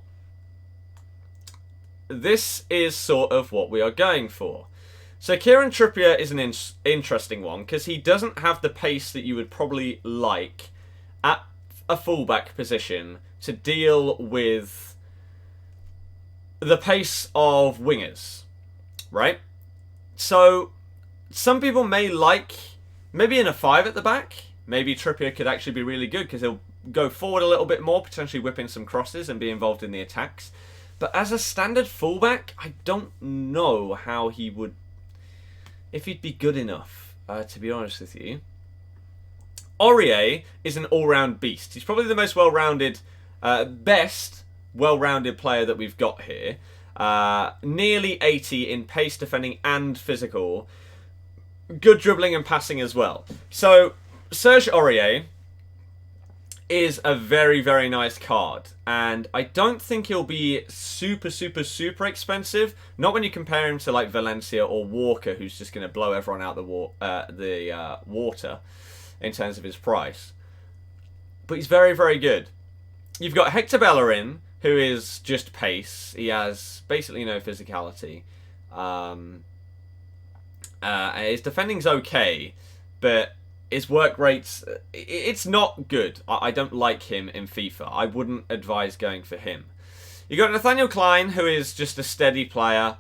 this is sort of what we are going for. So Kieran Trippier is an interesting one because he doesn't have the pace that you would probably like at a fullback position to deal with the pace of wingers, right? So some people may like, maybe in a 5 at the back, maybe Trippier could actually be really good because he'll go forward a little bit more, potentially whip in some crosses and be involved in the attacks. But as a standard fullback, I don't know how he would, if he'd be good enough, to be honest with you. Aurier is an all-round beast. He's probably the most well-rounded, best well-rounded player that we've got here. Nearly 80 in pace, defending and physical. Good dribbling and passing as well. So, Serge Aurier is a very, very nice card. And I don't think he'll be super, super, super expensive. Not when you compare him to like Valencia or Walker, who's just going to blow everyone out the water in terms of his price. But he's very, very good. You've got Hector Bella in, who is just pace. He has basically no physicality. His defending's okay, but his work rates, it's not good. I don't like him in FIFA. I wouldn't advise going for him. You got Nathaniel Klein, who is just a steady player,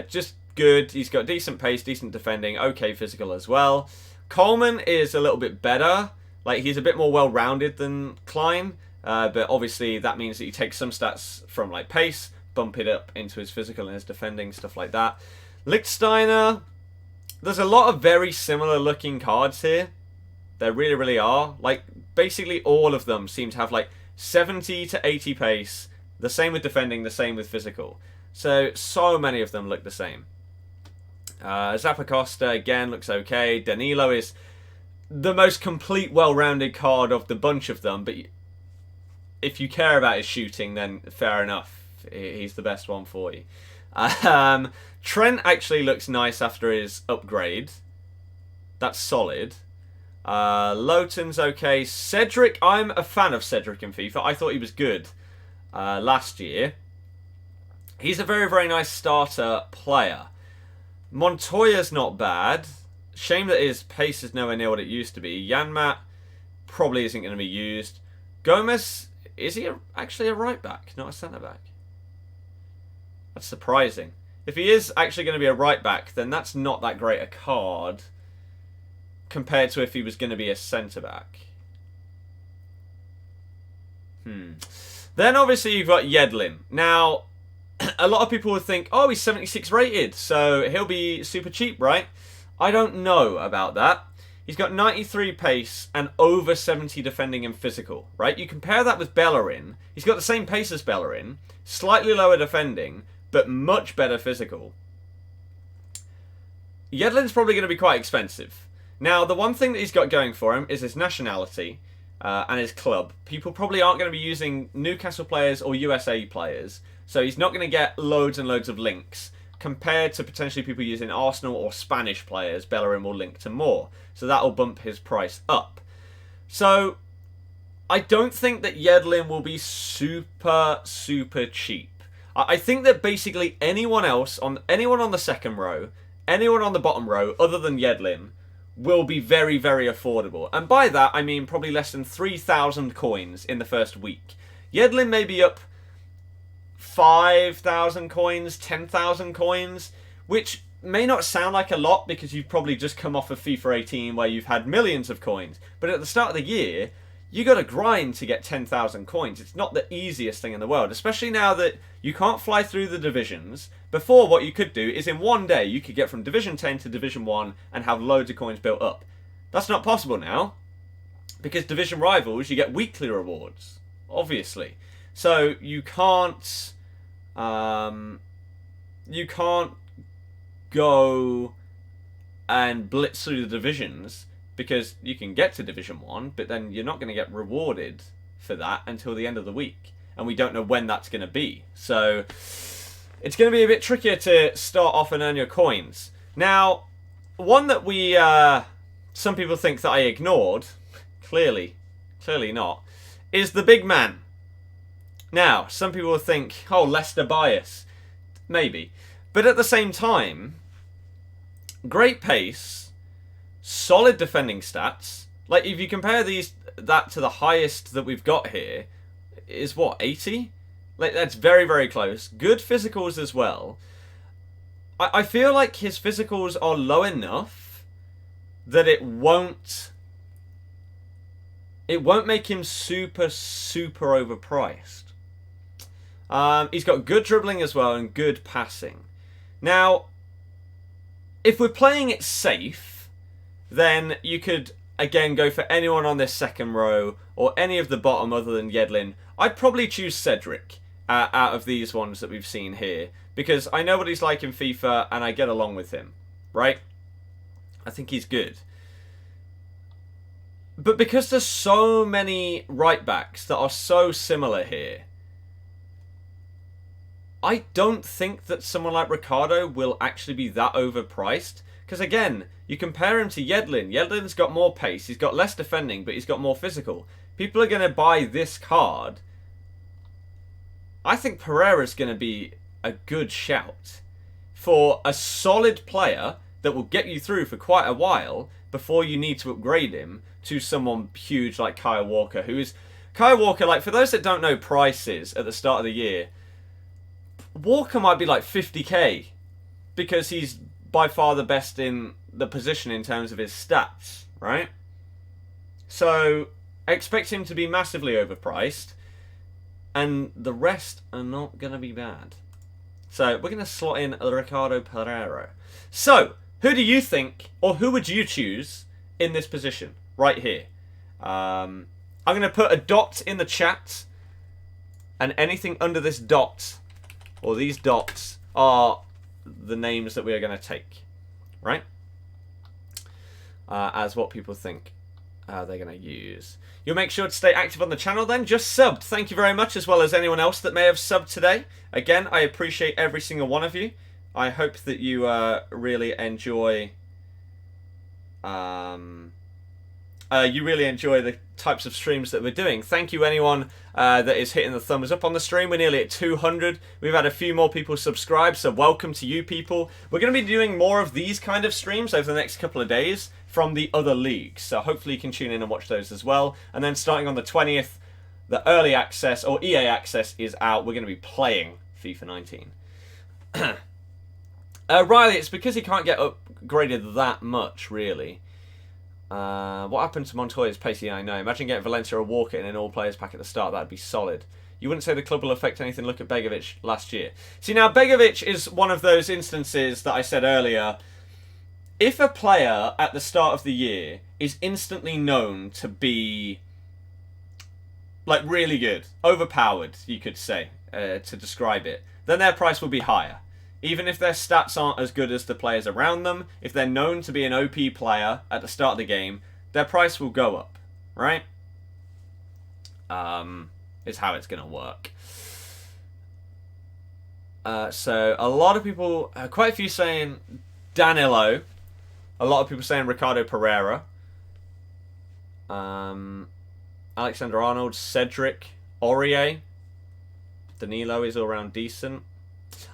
just good. He's got decent pace, decent defending, okay physical as well. Coleman is a little bit better. Like, he's a bit more well-rounded than Klein, but obviously that means that you take some stats from like pace, bump it up into his physical and his defending, stuff like that. Lichtsteiner, there's a lot of very similar looking cards here. There really, really are. Like, basically all of them seem to have like 70 to 80 pace. The same with defending, the same with physical. So many of them look the same. Zappacosta, again, looks okay. Danilo is the most complete, well-rounded card of the bunch of them, but if you care about his shooting, then fair enough. He's the best one for you. Trent actually looks nice after his upgrade. That's solid. Lowton's okay. Cedric, I'm a fan of Cedric in FIFA. I thought he was good last year. He's a very, very nice starter player. Montoya's not bad. Shame that his pace is nowhere near what it used to be. Janmat probably isn't going to be used. Gomez, is he actually a right back, not a centre back? That's surprising. If he is actually going to be a right back, then that's not that great a card compared to if he was going to be a centre back. Then obviously you've got Yedlin. Now, a lot of people would think, oh, he's 76 rated, so he'll be super cheap, right? I don't know about that. He's got 93 pace and over 70 defending and physical, right? You compare that with Bellerin. He's got the same pace as Bellerin, slightly lower defending, but much better physical. Yedlin's probably going to be quite expensive. Now, the one thing that he's got going for him is his nationality and his club. People probably aren't going to be using Newcastle players or USA players, so he's not going to get loads and loads of links. Compared to potentially people using Arsenal or Spanish players, Bellerin will link to more. So that'll bump his price up. So I don't think that Yedlin will be super, super cheap. I think that basically anyone on the second row, anyone on the bottom row other than Yedlin will be very, very affordable. And by that, I mean probably less than 3,000 coins in the first week. Yedlin may be up 5,000 coins, 10,000 coins, which may not sound like a lot because you've probably just come off of FIFA 18 where you've had millions of coins. But at the start of the year, you got to grind to get 10,000 coins. It's not the easiest thing in the world, especially now that you can't fly through the divisions. Before, what you could do is in one day, you could get from Division 10 to Division 1 and have loads of coins built up. That's not possible now because Division Rivals, you get weekly rewards, obviously. So you can't go and blitz through the divisions because you can get to Division 1, but then you're not going to get rewarded for that until the end of the week. And we don't know when that's going to be. So it's going to be a bit trickier to start off and earn your coins. Now, one that some people think that I ignored, clearly not, is the big man. Now, some people will think, oh, Leicester bias. Maybe. But at the same time, great pace, solid defending stats. Like, if you compare that to the highest that we've got here, is what, 80? Like, that's very, very close. Good physicals as well. I feel like his physicals are low enough that it won't make him super, super overpriced. He's got good dribbling as well and good passing. Now, if we're playing it safe, then you could, again, go for anyone on this second row or any of the bottom other than Yedlin. I'd probably choose Cedric out of these ones that we've seen here because I know what he's like in FIFA and I get along with him, right? I think he's good. But because there's so many right backs that are so similar here, I don't think that someone like Ricardo will actually be that overpriced. Because again, you compare him to Yedlin. Yedlin's got more pace. He's got less defending, but he's got more physical. People are going to buy this card. I think Pereira's going to be a good shout for a solid player that will get you through for quite a while before you need to upgrade him to someone huge like Kyle Walker, who is... Kyle Walker, like, for those that don't know prices at the start of the year, Walker might be like 50k because he's by far the best in the position in terms of his stats, right? So expect him to be massively overpriced and the rest are not going to be bad. So we're going to slot in Ricardo Pereira. So who do you think, or who would you choose in this position right here? I'm going to put a dot in the chat and anything under this dot or these dots are the names that we are going to take, right? As what people think. they're going to use. You'll make sure to stay active on the channel then. Just subbed. Thank you very much, as well as anyone else that may have subbed today. Again, I appreciate every single one of you. I hope that you really enjoy... you really enjoy the types of streams that we're doing. Thank you anyone that is hitting the thumbs up on the stream. We're nearly at 200. We've had a few more people subscribe, so welcome to you people. We're going to be doing more of these kind of streams over the next couple of days from the other leagues, so hopefully you can tune in and watch those as well. And then starting on the 20th, the early access, or EA access, is out. We're going to be playing FIFA 19. Riley, it's because he can't get upgraded that much, really. What happened to Montoya's pace? Yeah, I know. Imagine getting Valencia or Walker in an all-players pack at the start. That'd be solid. You wouldn't say the club will affect anything. Look at Begovic last year. See, now, Begovic is one of those instances that I said earlier. If a player at the start of the year is instantly known to be, like, really good, overpowered, you could say, to describe it, then their price will be higher. Even if their stats aren't as good as the players around them, if they're known to be an OP player at the start of the game, their price will go up, right? Is how it's going to work. So a lot of people, quite a few saying Danilo, a lot of people saying Ricardo Pereira, Alexander-Arnold, Cedric, Aurier, Danilo is all around decent.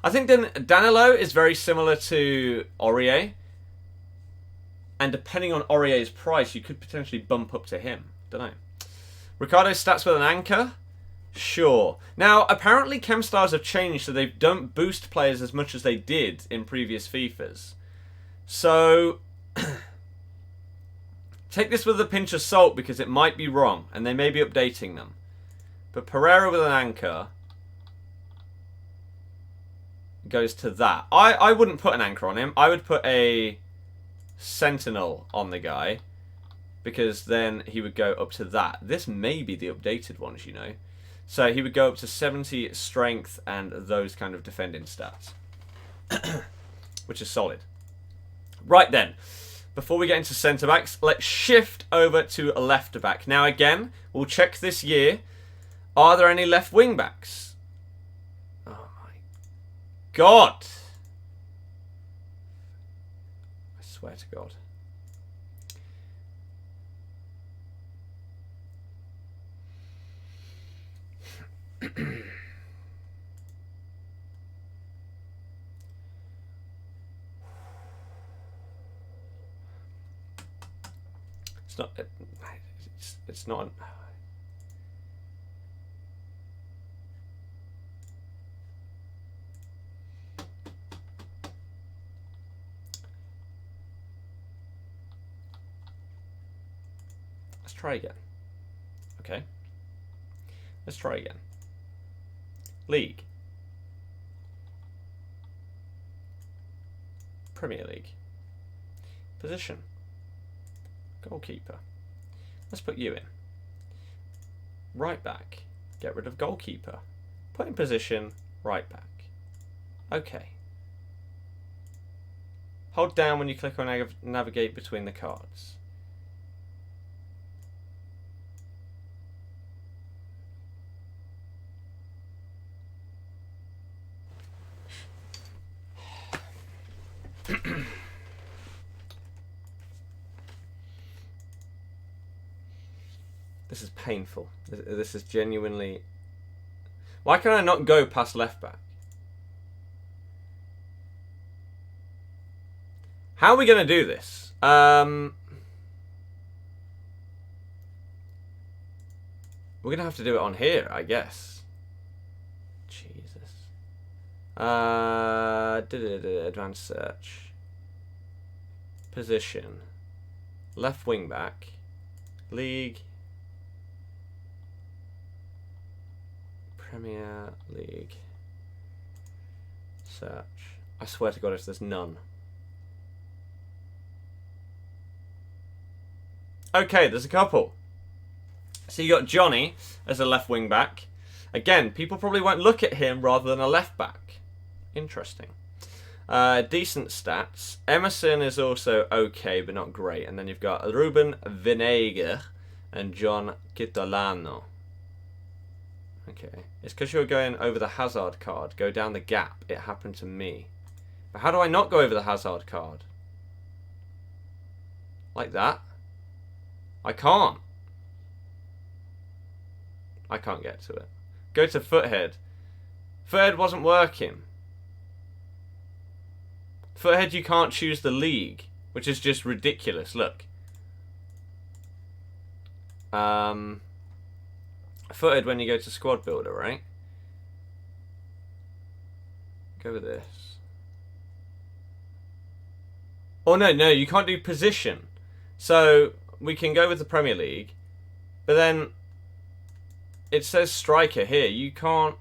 I think Danilo is very similar to Aurier. And depending on Aurier's price, you could potentially bump up to him. Don't know. Ricardo's stats with an anchor? Sure. Now, apparently chem styles have changed, so they don't boost players as much as they did in previous FIFAs. So, take this with a pinch of salt, because it might be wrong, and they may be updating them. But Pereira with an anchor goes to that. I wouldn't put an anchor on him. I would put a sentinel on the guy, because then he would go up to that. This may be the updated ones, you know. So he would go up to 70 strength and those kind of defending stats, which is solid. Right then, before we get into centre backs, let's shift over to a left back. Now again, we'll check this year. Are there any left wing backs? God! I swear to God. It's not... Try again. Okay. Let's try again. League. Premier League. Position. Goalkeeper. Let's put you in. Right back. Get rid of goalkeeper. Put in position. Right back. Okay. Hold down when you click on navigate between the cards. This is painful. This is genuinely... Why can I not go past left back? How are we going to do this? We're going to have to do it on here, I guess. Jesus. Advanced search. Position. Left wing back. League. Premier League. Search. I swear to God if there's none. Okay, there's a couple. So you got Johnny as a left wing back. Again, people probably won't look at him rather than a left back. Interesting. Decent stats. Emerson is also okay, but not great. And then you've got Ruben Venegas and John Kitolano. Okay. It's because you're going over the Hazard card. Go down the gap. It happened to me. But how do I not go over the Hazard card? Like that? I can't. I can't get to it. Go to Foothead. Foothead wasn't working. Foothead, you can't choose the league, which is just ridiculous. Look. Foothead when you go to Squad Builder, right? Go with this. Oh, no, you can't do position. So, we can go with the Premier League, but then it says striker here. You can't...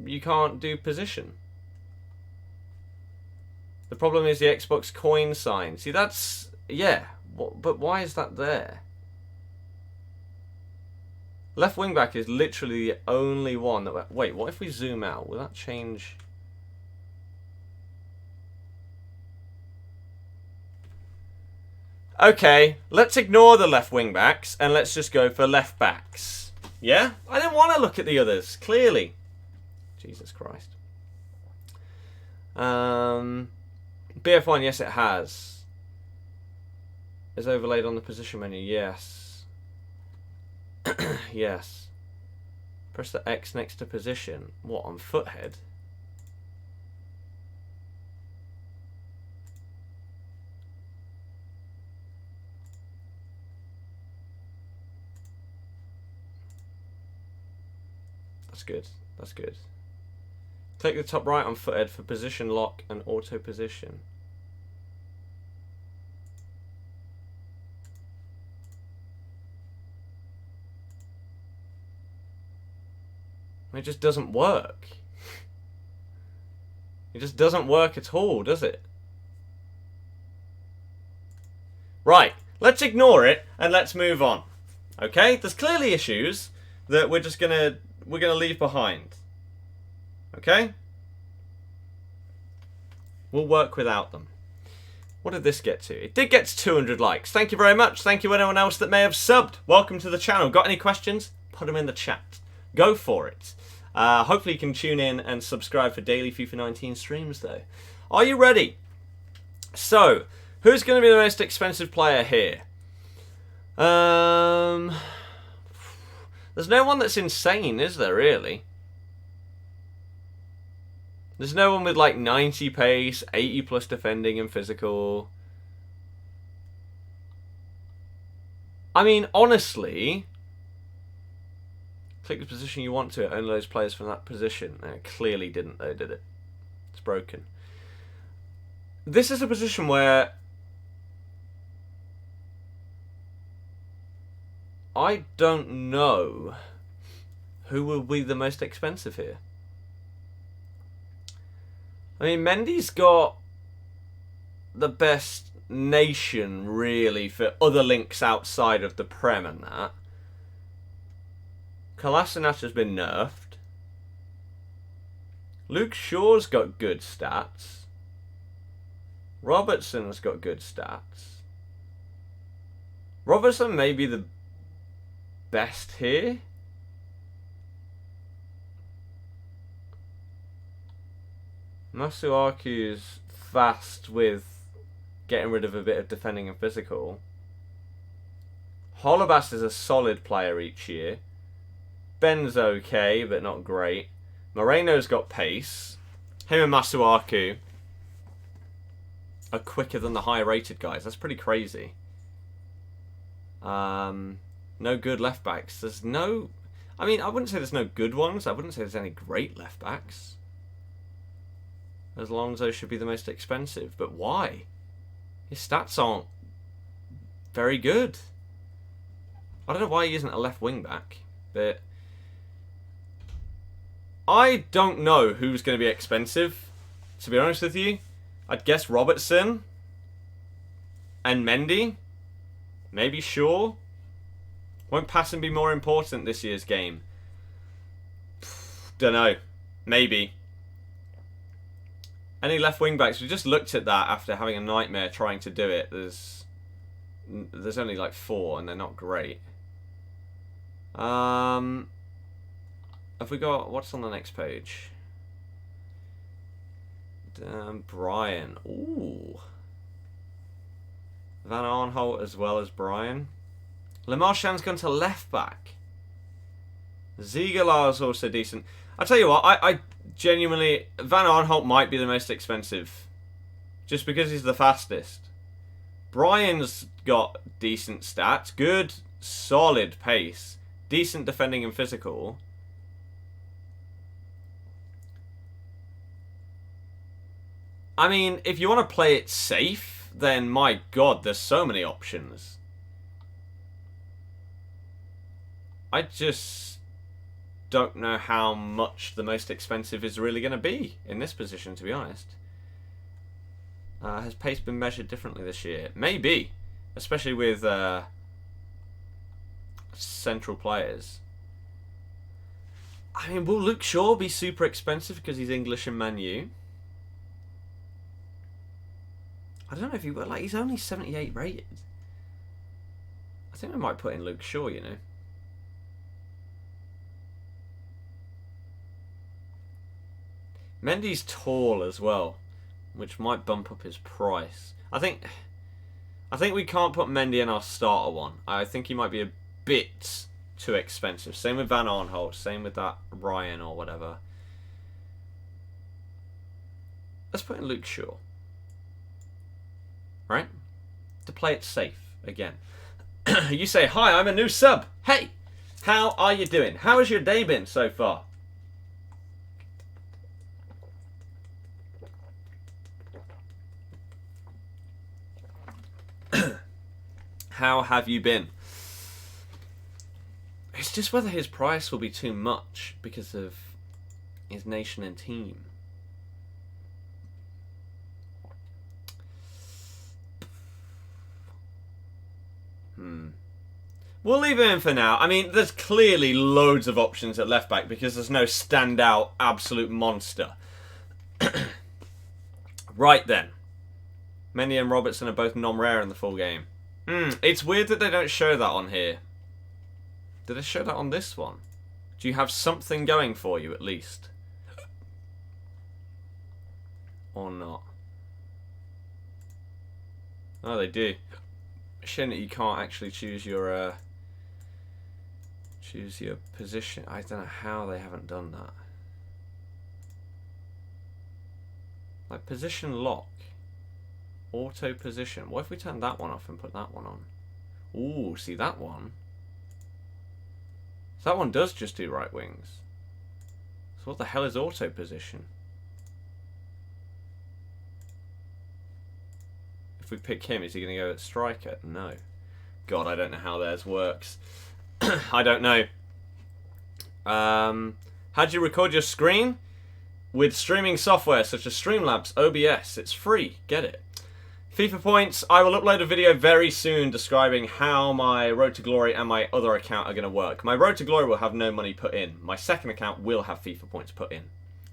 You can't do position. The problem is the Xbox coin sign. See, that's... Yeah, but why is that there? Left wing back is literally the only one that... Wait, what if we zoom out? Will that change... Okay, let's ignore the left wing backs and let's just go for left backs. Yeah? I didn't want to look at the others, clearly. Jesus Christ. BF1, yes it has. Is overlaid on the position menu, yes. Yes. Press the X next to position. What, on Foothead? That's good. That's good. Click the top right on Foothead for position lock and auto position. It just doesn't work. It just doesn't work at all, does it? Right, let's ignore it and let's move on. Okay? There's clearly issues that we're gonna leave behind. Okay? We'll work without them. What did this get to? It did get to 200 likes. Thank you very much. Thank you anyone else that may have subbed. Welcome to the channel. Got any questions? Put them in the chat. Go for it. Hopefully you can tune in and subscribe for daily FIFA 19 streams though. Are you ready? So, who's going to be the most expensive player here? There's no one that's insane, is there really? There's no one with like 90 pace, 80 plus defending and physical. I mean, honestly, click the position you want to, only those players from that position. It clearly didn't though, did it? It's broken. This is a position where I don't know who will be the most expensive here. I mean, Mendy's got the best nation, really, for other links outside of the Prem and that. Kolasinac has been nerfed. Luke Shaw's got good stats. Robertson's got good stats. Robertson may be the best here. Masuaku's fast with getting rid of a bit of defending and physical. Holobas is a solid player each year. Ben's okay, but not great. Moreno's got pace. Him and Masuaku are quicker than the higher rated guys. That's pretty crazy. No good left backs. There's no... I mean, I wouldn't say there's no good ones. I wouldn't say there's any great left backs. Alonso should be the most expensive. But why? His stats aren't very good. I don't know why he isn't a left wing back. But I don't know who's going to be expensive. To be honest with you. I'd guess Robertson. And Mendy. Maybe Shaw. Won't passing be more important this year's game? Don't know. Maybe. Any left wing backs? We just looked at that after having a nightmare trying to do it. There's only like 4 and they're not great. Have we got... What's on the next page? Brian. Ooh. Van Arnholt as well as Brian. Le Marchand's gone to left back. Ziegelaar's also decent. I tell you what, I genuinely... Van Arnholt might be the most expensive. Just because he's the fastest. Brian's got decent stats. Good, solid pace. Decent defending and physical. I mean, if you want to play it safe, then my god, there's so many options. I just don't know how much the most expensive is really going to be in this position, to be honest. Has pace been measured differently this year? Maybe. Especially with central players. I mean, will Luke Shaw be super expensive because he's English and Man U? I don't know if he will. Like, he's only 78 rated. I think we might put in Luke Shaw, you know. Mendy's tall as well, which might bump up his price. I think we can't put Mendy in our starter one. I think he might be a bit too expensive. Same with Van Arnholt. Same with that Ryan or whatever. Let's put in Luke Shaw. Right? To play it safe again. You say, hi, I'm a new sub. Hey, how are you doing? How has your day been so far? How have you been? It's just whether his price will be too much because of his nation and team. We'll leave him in for now. I mean, there's clearly loads of options at left back because there's no standout absolute monster. Right then. Mendy and Robertson are both non-rare in the full game. It's weird that they don't show that on here. Did they show that on this one? Do you have something going for you at least? Or not? Oh, they do. Shame that you can't actually choose your position. I don't know how they haven't done that. Like position lock. Auto position. What if we turn that one off and put that one on? Ooh, see that one? So that one does just do right wings. So what the hell is auto position? If we pick him, is he going to go at striker? No. God, I don't know how theirs works. I don't know. How do you record your screen? With streaming software such as Streamlabs, OBS. It's free. Get it. FIFA points. I will upload a video very soon describing how my Road to Glory and my other account are going to work. My Road to Glory will have no money put in. My second account will have FIFA points put in.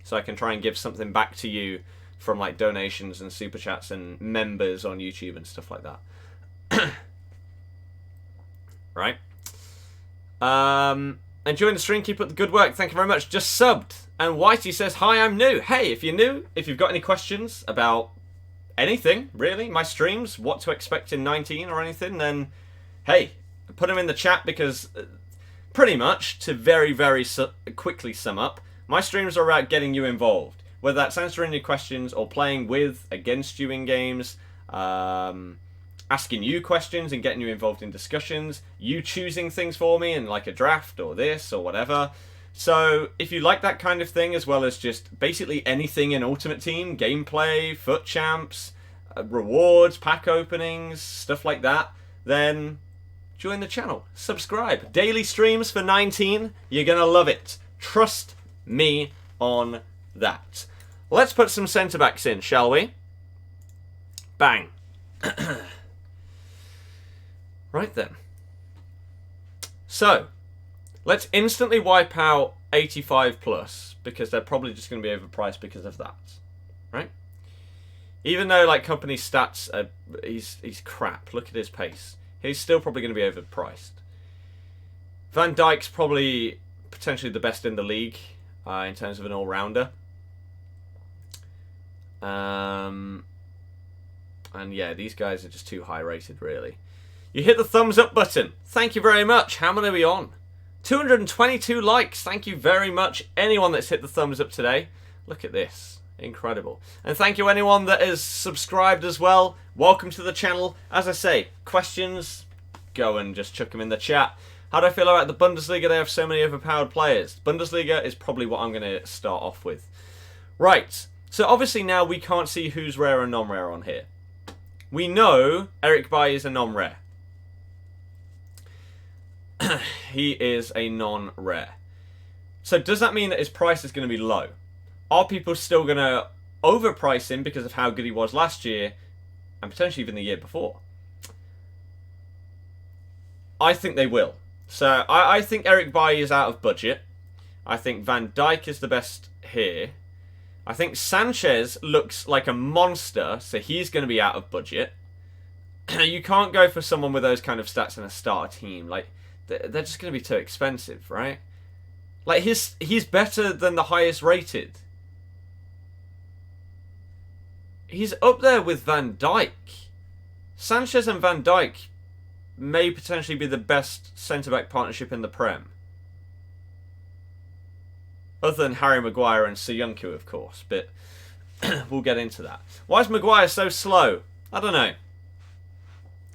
So I can try and give something back to you from like donations and super chats and members on YouTube and stuff like that. Right? Enjoying the stream, keep up the good work. Thank you very much. Just subbed. And Whitey says, hi, I'm new. Hey, if you're new, if you've got any questions about anything, really, my streams, what to expect in 19 or anything, then, hey, put them in the chat because pretty much, to very, very quickly sum up, my streams are about getting you involved. Whether that's answering your questions or playing with, against you in games, asking you questions and getting you involved in discussions, you choosing things for me in like a draft or this or whatever. So if you like that kind of thing, as well as just basically anything in Ultimate Team, gameplay, FUT Champs, rewards, pack openings, stuff like that, then join the channel. Subscribe. Daily streams for 19. You're going to love it. Trust me on that. Let's put some centre-backs in, shall we? Bang. Right then. So, let's instantly wipe out 85 plus because they're probably just going to be overpriced because of that, right? Even though like company stats are, he's crap. Look at his pace. He's still probably going to be overpriced. Van Dijk's probably potentially the best in the league in terms of an all-rounder. And yeah, these guys are just too high rated, really. You hit the thumbs up button. Thank you very much. How many are we on? 222 likes. Thank you very much, anyone that's hit the thumbs up today. Look at this. Incredible. And thank you anyone that has subscribed as well. Welcome to the channel. As I say, questions, go and just chuck them in the chat. How do I feel about the Bundesliga? They have so many overpowered players. Bundesliga is probably what I'm going to start off with. Right. So obviously now we can't see who's rare and non-rare on here. We know Eric Bailly is a non-rare. He is a non-rare. So does that mean that his price is going to be low? Are people still going to overprice him because of how good he was last year and potentially even the year before? I think they will. So I think Eric Bailly is out of budget. I think Van Dijk is the best here. I think Sanchez looks like a monster, so he's going to be out of budget. You can't go for someone with those kind of stats in a starter team. Like, they're just going to be too expensive, right? Like, he's better than the highest rated. He's up there with Van Dijk. Sanchez and Van Dijk may potentially be the best centre-back partnership in the Prem. Other than Harry Maguire and Soyuncu, of course, but we'll get into that. Why is Maguire so slow? I don't know.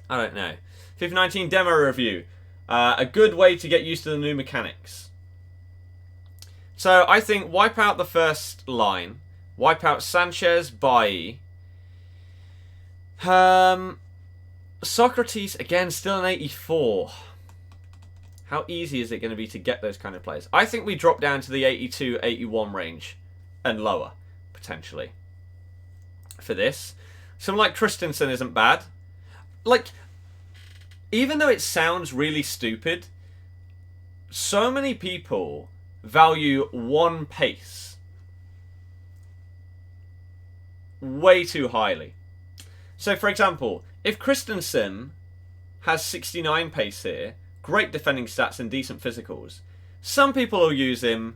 I don't know. FIFA 19 demo review. A good way to get used to the new mechanics. So I think wipe out the first line. Wipe out Sanchez, Bailly. Socrates, again, still an 84. How easy is it going to be to get those kind of players? I think we drop down to the 82, 81 range and lower, potentially, for this. Someone like Christensen isn't bad. Like, even though it sounds really stupid, so many people value one pace way too highly. So, for example, if Christensen has 69 pace here, great defending stats and decent physicals, some people will use him,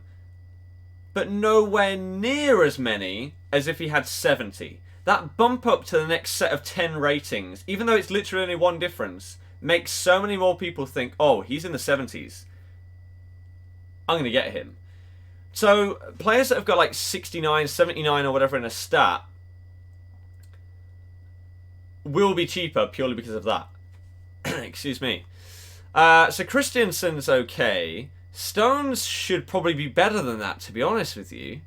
but nowhere near as many as if he had 70. That bump up to the next set of 10 ratings, even though it's literally only one difference, makes so many more people think, oh, he's in the 70s. I'm going to get him. So, players that have got like 69, 79 or whatever in a stat will be cheaper purely because of that. Excuse me. So Christensen's okay. Stones should probably be better than that, to be honest with you.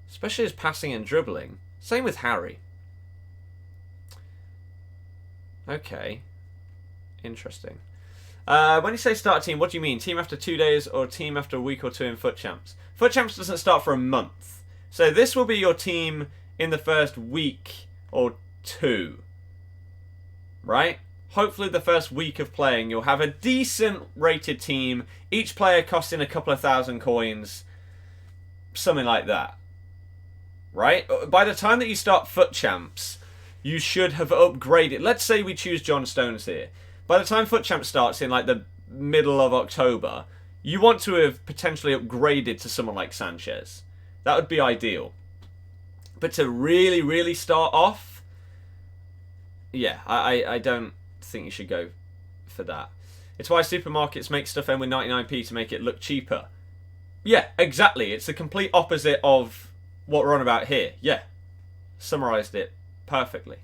Especially his passing and dribbling. Same with Harry. Okay. Interesting. When you say start a team, what do you mean? Team after 2 days or team after a week or two in FUT Champs? FUT Champs doesn't start for a month. So this will be your team in the first week or two. Right? Hopefully the first week of playing you'll have a decent rated team, each player costing a couple of thousand coins, something like that. Right? By the time that you start FUT Champs, you should have upgraded. Let's say we choose John Stones here. By the time FUT Champs starts in like the middle of October, you want to have potentially upgraded to someone like Sanchez. That would be ideal. But to really, really start off, yeah, I don't think you should go for that. It's why supermarkets make stuff in with 99p to make it look cheaper. Yeah, exactly. It's the complete opposite of what we're on about here. Yeah, summarised it perfectly.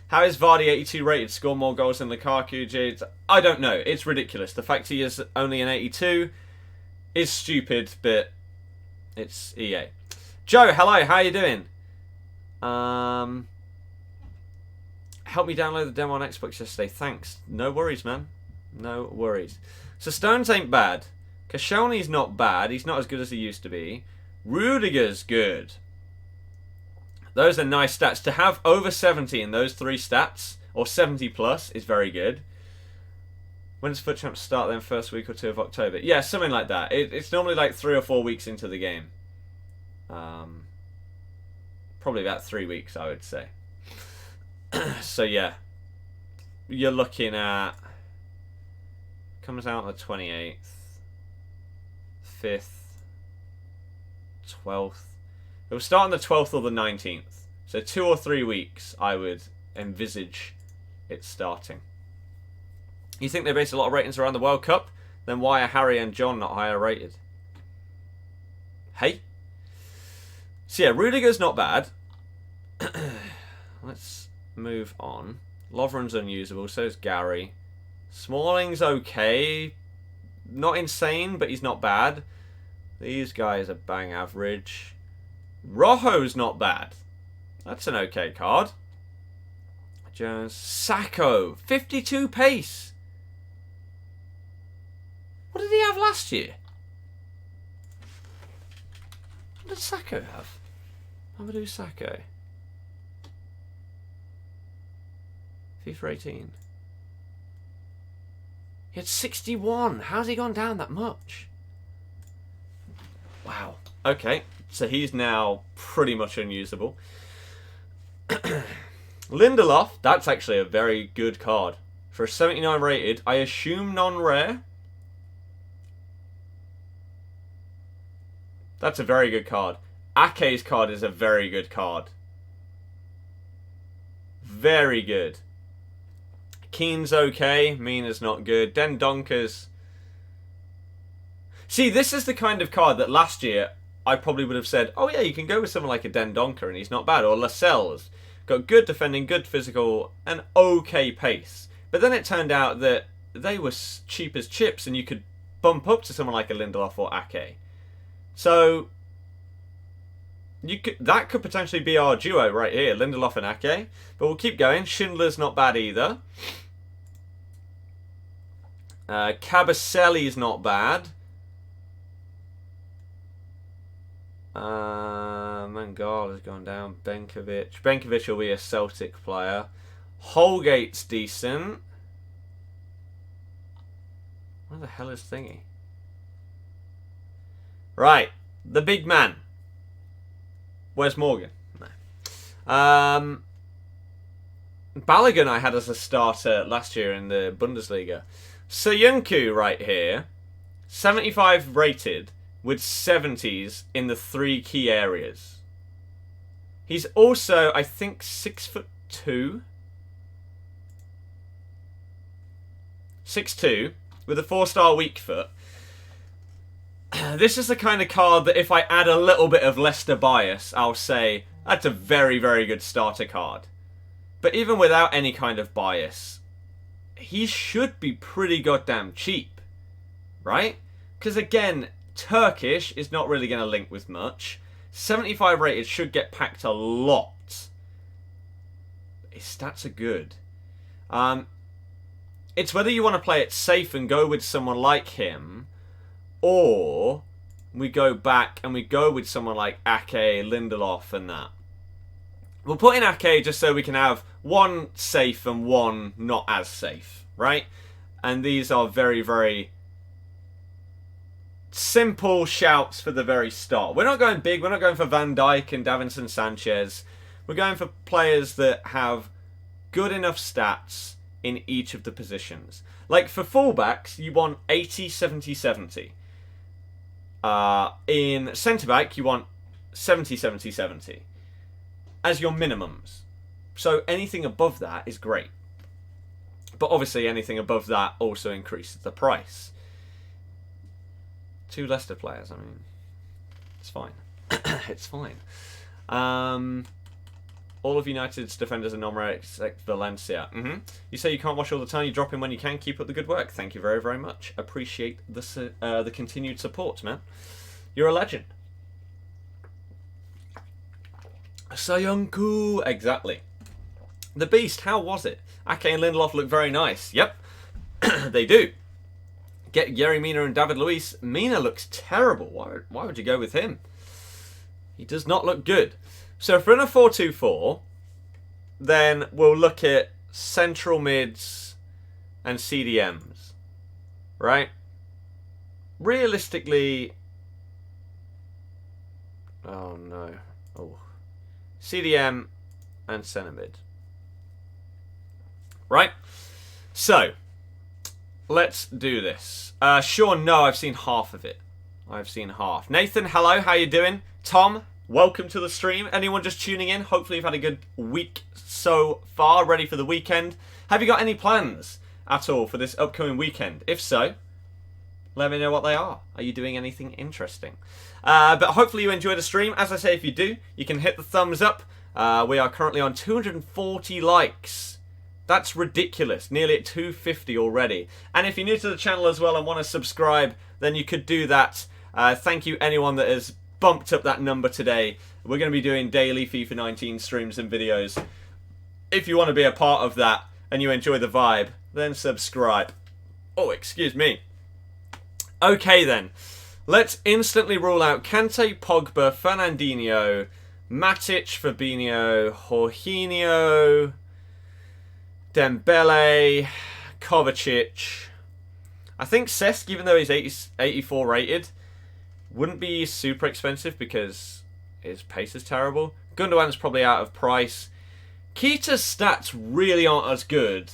How is Vardy 82 rated? Score more goals than Lukaku? Jade? I don't know. It's ridiculous. The fact he is only an 82 is stupid, but it's EA. Joe, hello. How you doing? Help me download the demo on Xbox yesterday. Thanks. No worries, man. No worries. So Stones ain't bad. Koscielny's not bad. He's not as good as he used to be. Rudiger's good. Those are nice stats. To have over 70 in those three stats, or 70 plus, is very good. When does FUT Champs start then? First week or two of October? Yeah, something like that. It's normally like 3 or 4 weeks into the game. Probably about 3 weeks, I would say. So yeah. You're looking at... Comes out on the 28th. 5th. 12th. It will start on the 12th or the 19th. So 2 or 3 weeks, I would envisage it starting. You think they base a lot of ratings around the World Cup? Then why are Harry and John not higher rated? Hey? So yeah, Rudiger's not bad. Let's move on. Lovren's unusable, so is Gary. Smalling's okay. Not insane, but he's not bad. These guys are bang average. Rojo's not bad. That's an okay card. Jones. Sacco. 52 pace. What did he have last year? What did Sacco have? Mamadou Sacco. FIFA 18. He had 61. How's he gone down that much? Wow. Okay. So he's now pretty much unusable. Lindelof. That's actually a very good card. For a 79 rated, I assume non-rare. That's a very good card. Ake's card is a very good card. Very good. Keane's okay. Mina's not good. Dendonker's... See, this is the kind of card that last year I probably would have said, oh yeah, you can go with someone like a Dendonker and he's not bad. Or Lascelles. Got good defending, good physical, and okay pace. But then it turned out that they were cheap as chips and you could bump up to someone like a Lindelof or Ake. So... that could potentially be our duo right here, Lindelof and Ake. But we'll keep going. Schindler's not bad either. Cabaselli's not bad. Mangala's gone down. Benkovic. Benkovic will be a Celtic player. Holgate's decent. Where the hell is Thingy? Right. The big man. Where's Morgan? No. Balogun I had as a starter last year in the Bundesliga. Soyuncu right here. 75 rated with 70s in the 3 key areas. He's also, I think, 6'2". 6'2", with a 4-star weak foot. This is the kind of card that if I add a little bit of Leicester bias, I'll say, that's a very, very good starter card. But even without any kind of bias, he should be pretty goddamn cheap. Right? Because again, Turkish is not really going to link with much. 75 rated should get packed a lot. His stats are good. It's whether you want to play it safe and go with someone like him, or we go back and we go with someone like Ake, Lindelof and that. We'll put in Ake just so we can have one safe and one not as safe, right? And these are very, very simple shouts for the very start. We're not going big. We're not going for Van Dijk and Davinson Sanchez. We're going for players that have good enough stats in each of the positions. Like for fullbacks, you want 80, 70, 70. In centre-back, you want 70, 70, 70 as your minimums. So anything above that is great. But obviously anything above that also increases the price. 2 Leicester players, I mean, it's fine. It's fine. All of United's defenders are non-rare except Valencia. You say you can't watch all the time, you drop in when you can. Keep up the good work. Thank you very, very much. Appreciate the continued support, man. You're a legend. Soyuncu, exactly. The Beast, how was it? Ake and Lindelof look very nice. Yep, they do. Get Yerry Mina and David Luiz. Mina looks terrible. Why would you go with him? He does not look good. So if we're in a 4-2-4, then we'll look at central mids and CDMs. right? Realistically... Oh, no. Oh. CDM and centre mid. Right? So, let's do this. Sean, no, I've seen half of it. I've seen half. Nathan, hello, how you doing? Tom, welcome to the stream. Anyone just tuning in? Hopefully you've had a good week so far, ready for the weekend. Have you got any plans at all for this upcoming weekend? If so, let me know what they are. Are you doing anything interesting? But hopefully you enjoy the stream. As I say, if you do, you can hit the thumbs up. We are currently on 240 likes. That's ridiculous. Nearly at 250 already. And if you're new to the channel as well and want to subscribe, then you could do that. Thank you anyone that has bumped up that number today. We're going to be doing daily FIFA 19 streams and videos. If you want to be a part of that and you enjoy the vibe, then subscribe. Oh, excuse me. Okay then. Let's instantly rule out Kante, Pogba, Fernandinho, Matic, Fabinho, Jorginho, Dembele, Kovacic. I think Cesc, even though he's 84 rated, wouldn't be super expensive because his pace is terrible. Gundogan's probably out of price. Keita's stats really aren't as good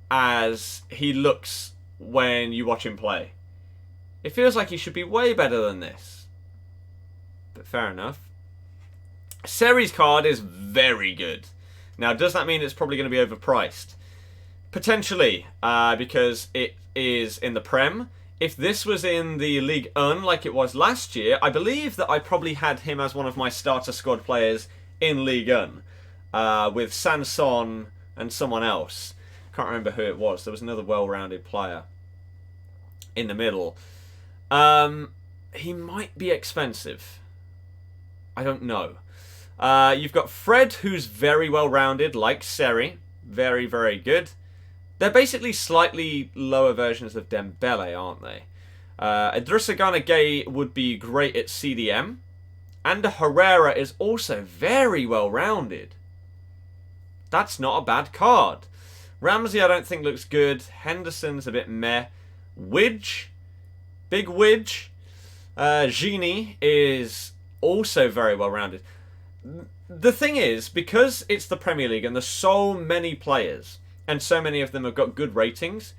as he looks when you watch him play. It feels like he should be way better than this. But fair enough. Seri's card is very good. Now, does that mean it's probably going to be overpriced? Potentially, because it is in the Prem. If this was in the Ligue 1 like it was last year, I believe that I probably had him as one of my starter squad players in Ligue 1. With Sanson and someone else. Can't remember who it was. There was another well-rounded player in the middle. He might be expensive. I don't know. You've got Fred, who's very well-rounded, like Seri. Very, very good. They're basically slightly lower versions of Dembele, aren't they? Idrissa Gana Gueye would be great at CDM. And Herrera is also very well-rounded. That's not a bad card. Ramsey, I don't think looks good. Henderson's a bit meh. Widge. Big Widge. Gini is also very well-rounded. The thing is, because it's the Premier League and there's so many players, and so many of them have got good ratings,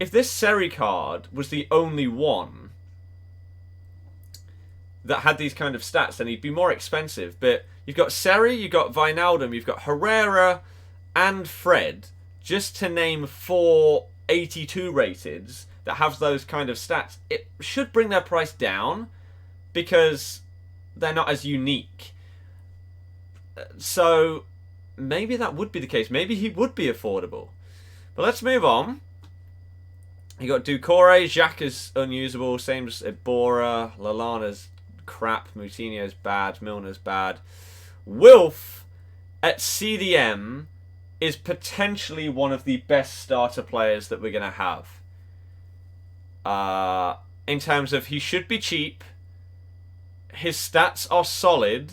if this Seri card was the only one that had these kind of stats, then he'd be more expensive. But you've got Seri, you've got Wijnaldum, you've got Herrera and Fred, just to name 4 82 rateds that have those kind of stats. It should bring their price down because they're not as unique. So maybe that would be the case. Maybe he would be affordable. But let's move on. You got Doucouré. Jacques is unusable. Same as Ibora. Lallana's crap. Moutinho's bad. Milner's bad. Wilf at CDM is potentially one of the best starter players that we're going to have. In terms of he should be cheap. His stats are solid.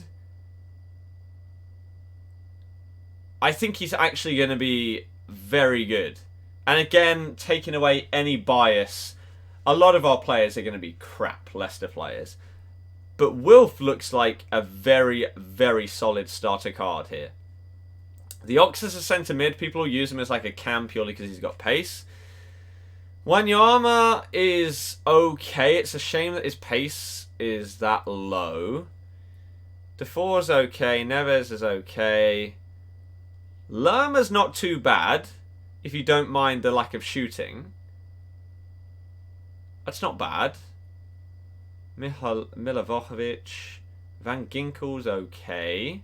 I think he's actually going to be very good. And again, taking away any bias, a lot of our players are going to be crap Leicester players. But Wilf looks like a very, very solid starter card here. The Ox is a centre mid. People will use him as like a cam purely because he's got pace. Wanyama is okay. It's a shame that his pace is that low. Defoe's okay. Neves is okay. Lerma's not too bad, if you don't mind the lack of shooting. That's not bad. Milivojevic. Van Ginkel's okay.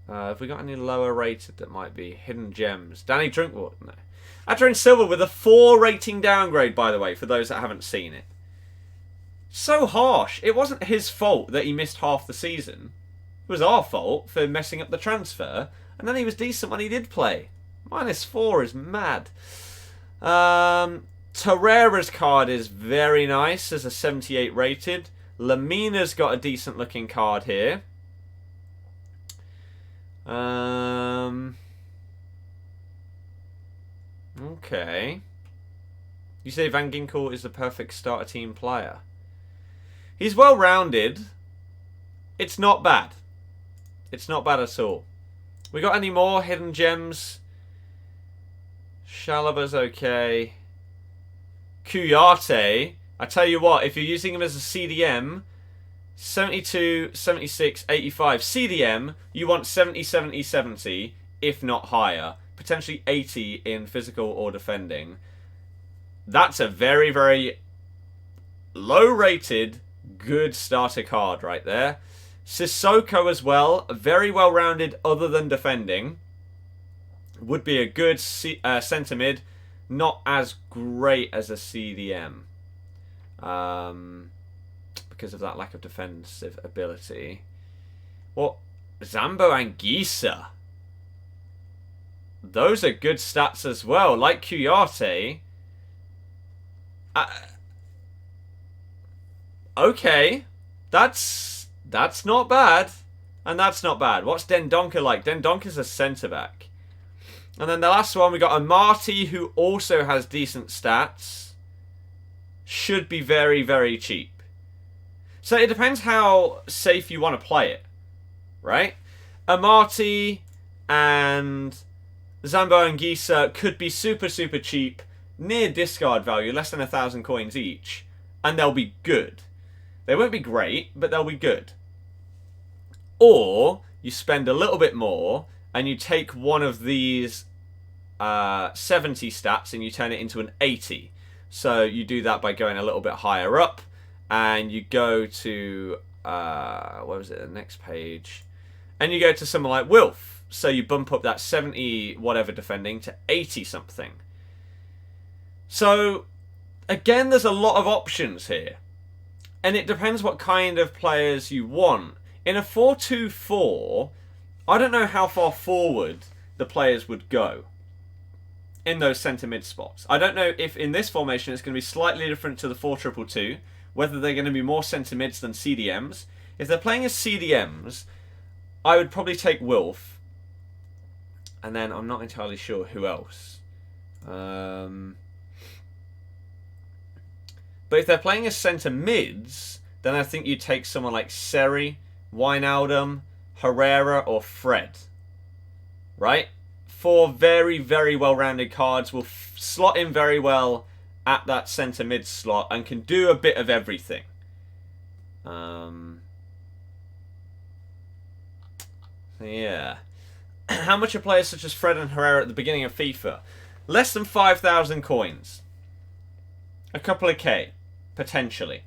Have we got any lower rated that might be hidden gems? Danny Drinkwater? No. Adrian Silva with a 4 rating downgrade, by the way, for those that haven't seen it. So harsh. It wasn't his fault that he missed half the season. It was our fault for messing up the transfer. And then he was decent when he did play. -4 is mad. Torreira's card is very nice as a 78 rated. Lamina's got a decent looking card here. Okay. You say Van Ginkel is the perfect starter team player. He's well-rounded. It's not bad. It's not bad at all. We got any more hidden gems? Shalaba's okay. Kuyate. I tell you what, if you're using him as a CDM, 72, 76, 85. CDM, you want 70, 70, 70, if not higher. Potentially 80 in physical or defending. That's a very, very low-rated, good starter card right there. Sissoko as well, very well-rounded other than defending. Would be a good centre mid, not as great as a CDM. Because of that lack of defensive ability. What? Zambo Anguissa. Those are good stats as well. Like Kuyate. Okay. That's not bad. And that's not bad. What's Dendonka like? Dendonka's a centre-back. And then the last one, we got a Marty who also has decent stats. Should be very, very cheap. So it depends how safe you want to play it. Right? Amati and Zambo Anguissa could be super, super cheap. Near discard value, less than 1,000 coins each. And they'll be good. They won't be great, but they'll be good. Or you spend a little bit more and you take one of these 70 stats and you turn it into an 80. So you do that by going a little bit higher up. And you go to, what was it, the next page? And you go to someone like Wilf. So you bump up that 70 whatever defending to 80 something. So, again, there's a lot of options here. And it depends what kind of players you want. In a 4-2-4, I don't know how far forward the players would go in those centre mid spots. I don't know if in this formation it's going to be slightly different to the 4-2-2, whether they're going to be more centre mids than CDMs. If they're playing as CDMs, I would probably take Wilf. And then I'm not entirely sure who else. But if they're playing as centre mids, then I think you take someone like Seri, Wijnaldum, Herrera, or Fred. Right? 4 very, very well-rounded cards will slot in very well at that centre mid slot and can do a bit of everything. Yeah. How much are players such as Fred and Herrera at the beginning of FIFA? Less than 5,000 coins. A couple of K, potentially.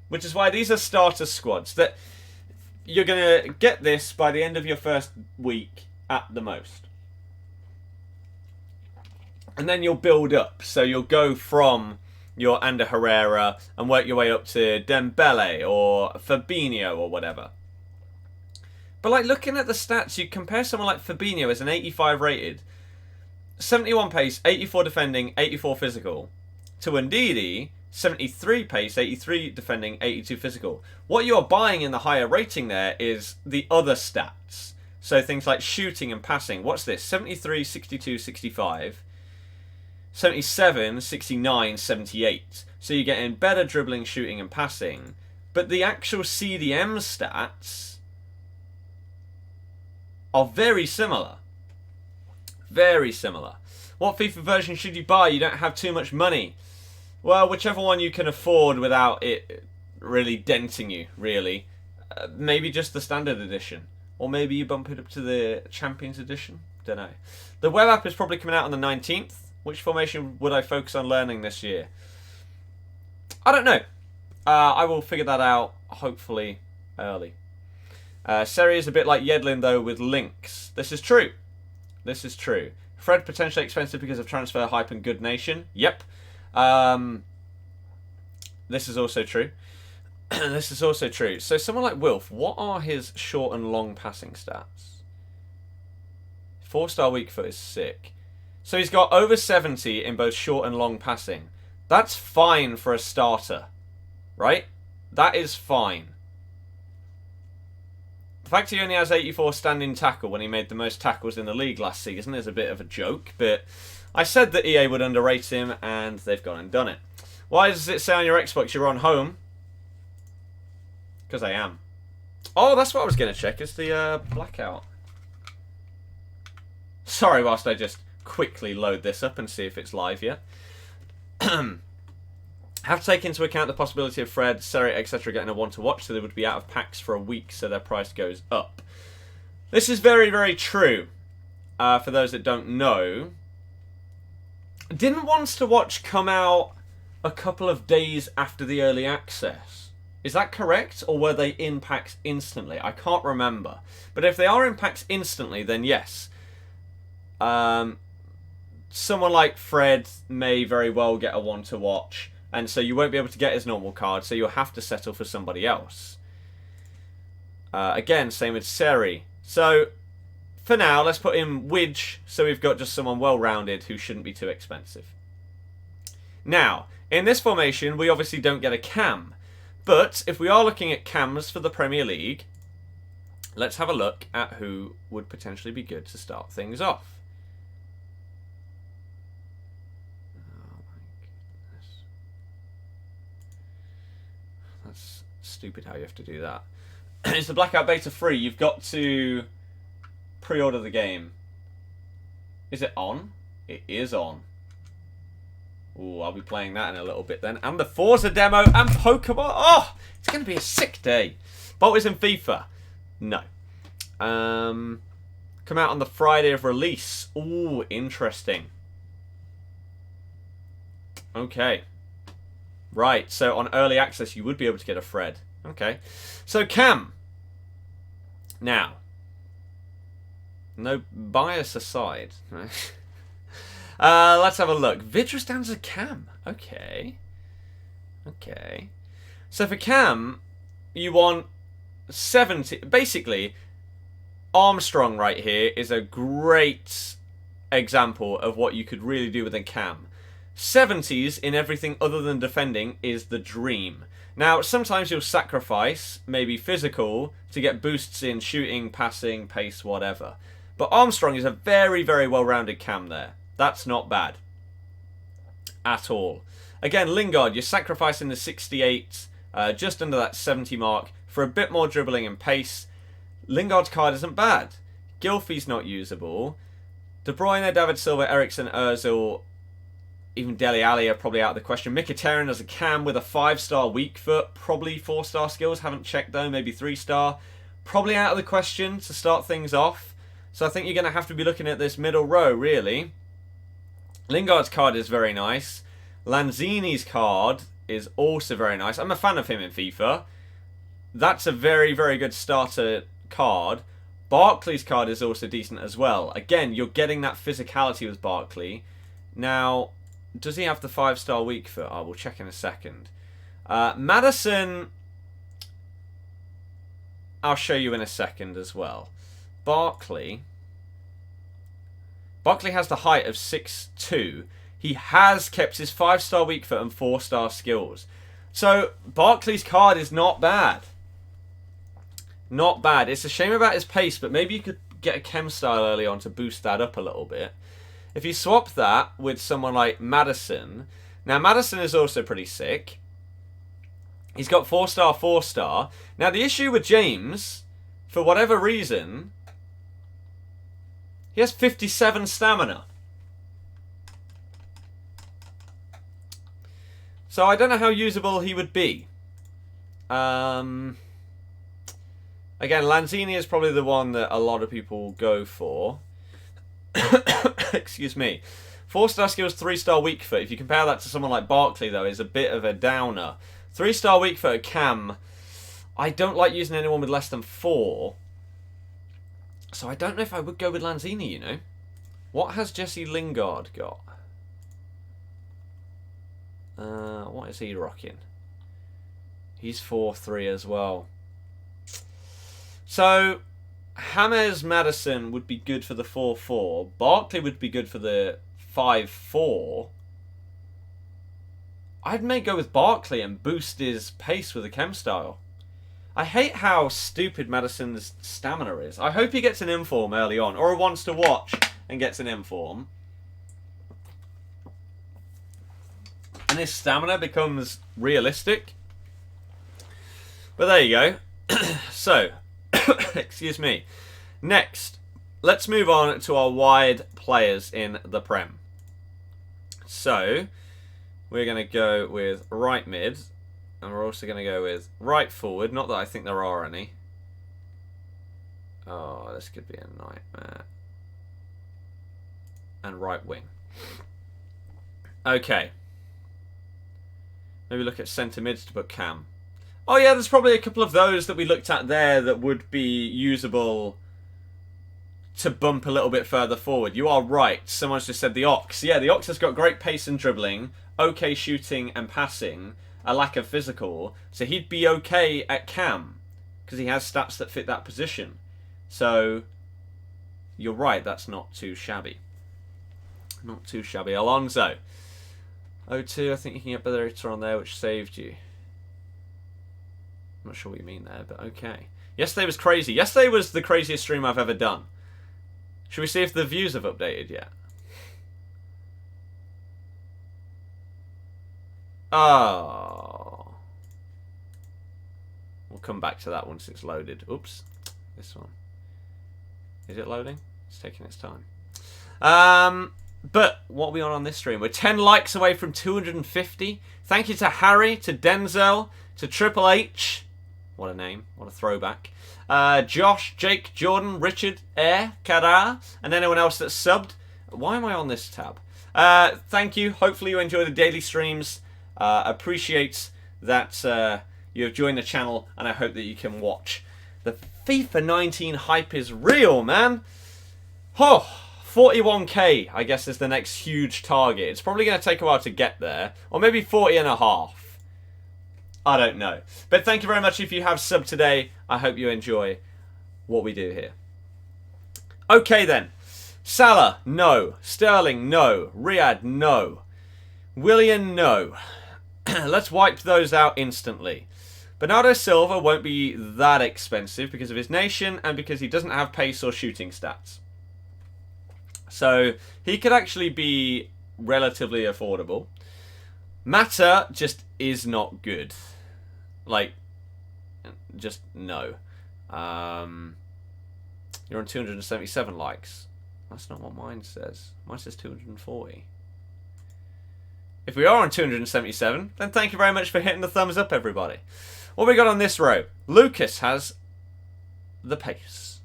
Which is why these are starter squads. That you're going to get this by the end of your first week at the most. And then you'll build up. So you'll go from your Ander Herrera and work your way up to Dembele or Fabinho or whatever. But like looking at the stats, you compare someone like Fabinho as an 85 rated, 71 pace, 84 defending, 84 physical, to Ndidi, 73 pace, 83 defending, 82 physical. What you're buying in the higher rating there is the other stats. So things like shooting and passing. What's this? 73, 62, 65. 77, 69, 78. So you're getting better dribbling, shooting and passing. But the actual CDM stats are very similar. Very similar. What FIFA version should you buy? You don't have too much money. Well, whichever one you can afford without it really denting you, really. Maybe just the standard edition. Or maybe you bump it up to the Champions edition. Don't know. The web app is probably coming out on the 19th. Which formation would I focus on learning this year? I don't know. I will figure that out, hopefully, early. Seri is a bit like Yedlin, though, with links. This is true. This is true. Fred, potentially expensive because of transfer hype and good nation. Yep. This is also true. This is also true. So someone like Wilf, what are his short and long passing stats? 4-star weak foot is sick. So he's got over 70 in both short and long passing. That's fine for a starter. Right? That is fine. The fact he only has 84 standing tackle when he made the most tackles in the league last season is a bit of a joke, but I said that EA would underrate him, and they've gone and done it. Why does it say on your Xbox you're on home? Because I am. Oh, that's what I was going to check, is the blackout. Sorry, whilst I just quickly load this up and see if it's live yet. Have to take into account the possibility of Fred, Seri, etc. getting a one to watch, so they would be out of packs for a week, so their price goes up. This is very, very true. For those that don't know, didn't Wants to Watch come out a couple of days after the early access? Is that correct? Or were they in packs instantly? I can't remember. But if they are in packs instantly, then yes. Someone like Fred may very well get a one to watch. And so you won't be able to get his normal card, so you'll have to settle for somebody else. Again, same with Seri. So, for now, let's put in Widge, so we've got just someone well-rounded who shouldn't be too expensive. Now, in this formation, we obviously don't get a cam. But, if we are looking at cams for the Premier League, let's have a look at who would potentially be good to start things off. Oh my goodness. That's stupid how you have to do that. Is the Blackout Beta free? You've got to pre-order the game. Is it on? It is on. Ooh, I'll be playing that in a little bit then. And the Forza demo and Pokemon. Oh, it's going to be a sick day. But it's in FIFA. No. Come out on the Friday of release. Ooh, interesting. Okay. Right, so on early access you would be able to get a Fred. Okay. So Cam. Now. No bias aside. Let's have a look. Vidra stands as a Cam. Okay. Okay. So for Cam, you want 70. Basically, Armstrong right here is a great example of what you could really do with a Cam. 70s in everything other than defending is the dream. Now, sometimes you'll sacrifice, maybe physical, to get boosts in shooting, passing, pace, whatever. But Armstrong is a very, very well-rounded Cam there. That's not bad. At all. Again, Lingard, you're sacrificing the 68, just under that 70 mark, for a bit more dribbling and pace. Lingard's card isn't bad. Gylfi's not usable. De Bruyne, David Silva, Eriksen, Ozil, even Dele Alli are probably out of the question. Mkhitaryan as a Cam with a 5-star weak foot, probably 4-star skills. Haven't checked though, maybe 3-star. Probably out of the question to start things off. So I think you're going to have to be looking at this middle row, really. Lingard's card is very nice. Lanzini's card is also very nice. I'm a fan of him in FIFA. That's a very, very good starter card. Barkley's card is also decent as well. Again, you're getting that physicality with Barkley. Now, does he have the 5-star weak foot? I will check in a second. Maddison, I'll show you in a second as well. Barkley has the height of 6'2". He has kept his 5-star weak foot and 4-star skills. So, Barkley's card is not bad. Not bad. It's a shame about his pace, but maybe you could get a chem style early on to boost that up a little bit. If you swap that with someone like Maddison... Now, Maddison is also pretty sick. He's got 4-star, 4-star. Now, the issue with James, for whatever reason... He has 57 stamina. So I don't know how usable he would be. Again, Lanzini is probably the one that a lot of people go for. Excuse me. 4-star skills, 3-star weak foot. If you compare that to someone like Barkley, though, is a bit of a downer. 3-star weak foot Cam. I don't like using anyone with less than 4. So I don't know if I would go with Lanzini, you know. What has Jesse Lingard got? What is he rocking? He's 4-3 as well. So, James Maddison would be good for the 4-4. Barkley would be good for the 5-4. I'd may go with Barkley and boost his pace with a chem style. I hate how stupid Maddison's stamina is. I hope he gets an inform early on, or wants to watch and gets an inform. and his stamina becomes realistic. But there you go. So, excuse me. Next, let's move on to our wide players in the Prem. So, we're going to go with right mid, and we're also going to go with right forward. Not that I think there are any. Oh, this could be a nightmare. And right wing. Okay. Maybe look at centre mids to put Cam. Oh yeah, there's probably a couple of those that we looked at there that would be usable to bump a little bit further forward. You are right. Someone's just said the Ox. Yeah, the Ox has got great pace and dribbling, okay shooting and passing, a lack of physical. So he'd be okay at Cam because he has stats that fit that position. So you're right, that's not too shabby. Not too shabby. Alonso. 0-2, I think you can get better on there, which saved you. I'm not sure what you mean there, but okay. Yesterday was crazy. Yesterday was the craziest stream I've ever done. Should we see if the views have updated yet? Oh. We'll come back to that once it's loaded. Oops. This one. Is it loading? It's taking its time. But what are we on this stream? We're 10 likes away from 250. Thank you to Harry, to Denzel, to Triple H. What a name. What a throwback. Josh, Jake, Jordan, Richard, Air, Kara, and anyone else that's subbed. Why am I on this tab? Thank you. Hopefully you enjoy the daily streams. Appreciate that you have joined the channel, and I hope that you can watch. The FIFA 19 hype is real, man. Oh, 41k, I guess, is the next huge target. It's probably going to take a while to get there. Or maybe 40.5. I don't know. But thank you very much if you have subbed today. I hope you enjoy what we do here. Okay then. Salah, no. Sterling, no. Riyadh, no. Willian, no. Let's wipe those out instantly. Bernardo Silva won't be that expensive because of his nation and because he doesn't have pace or shooting stats. So he could actually be relatively affordable. Mata just is not good. Like, just no. You're on 277 likes. That's not what mine says. Mine says 240. If we are on 277, then thank you very much for hitting the thumbs up, everybody. What we got on this row? Lucas has the pace.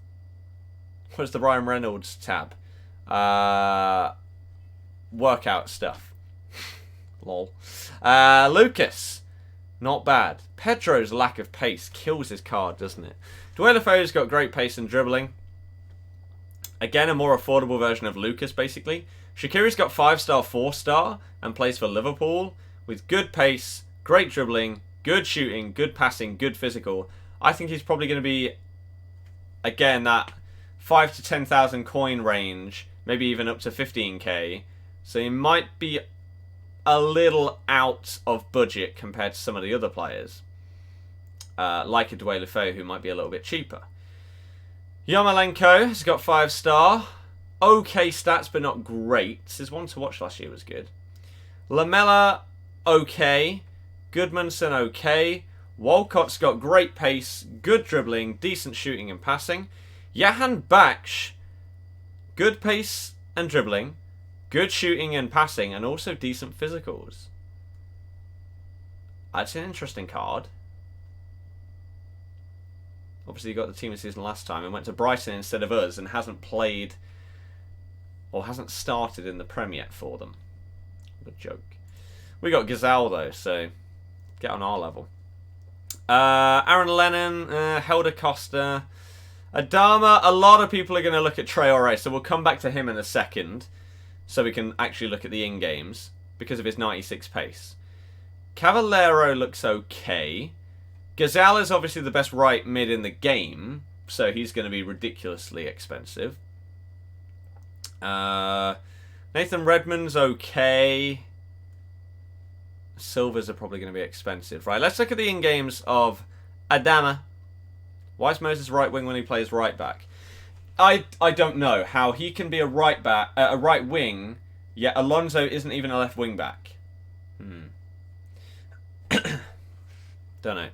Where's the Ryan Reynolds tab? Workout stuff. Lol. Lucas, not bad. Pedro's lack of pace kills his card, doesn't it? Deulofeu's got great pace and dribbling. Again, a more affordable version of Lucas, basically. Shaqiri's got 5-star, 4-star, and plays for Liverpool with good pace, great dribbling, good shooting, good passing, good physical. I think he's probably going to be, again, that 5 to 10,000 coin range, maybe even up to 15k. So he might be a little out of budget compared to some of the other players. Like a Deulofeu, who might be a little bit cheaper. Yarmolenko has got 5-star. Okay stats, but not great. His one to watch last year was good. Lamela, okay. Goodmanson, okay. Walcott's got great pace, good dribbling, decent shooting and passing. Jahan Baksh, good pace and dribbling, good shooting and passing, and also decent physicals. That's an interesting card. Obviously, he got the team of the season last time and went to Brighton instead of us and hasn't played or hasn't started in the Prem yet for them. What a joke. We got Gazal, though, so get on our level. Aaron Lennon, Helder Costa, Adama. A lot of people are going to look at Traore, so we'll come back to him in a second so we can actually look at the in-games because of his 96 pace. Cavallero looks okay. Gazal is obviously the best right mid in the game, so he's going to be ridiculously expensive. Nathan Redmond's okay. Silvers are probably going to be expensive. Right, let's look at the in-games of Adama. Why is Moses right wing when he plays right back? I don't know how he can be a right wing, yet Alonso isn't even a left wing back. Don't know.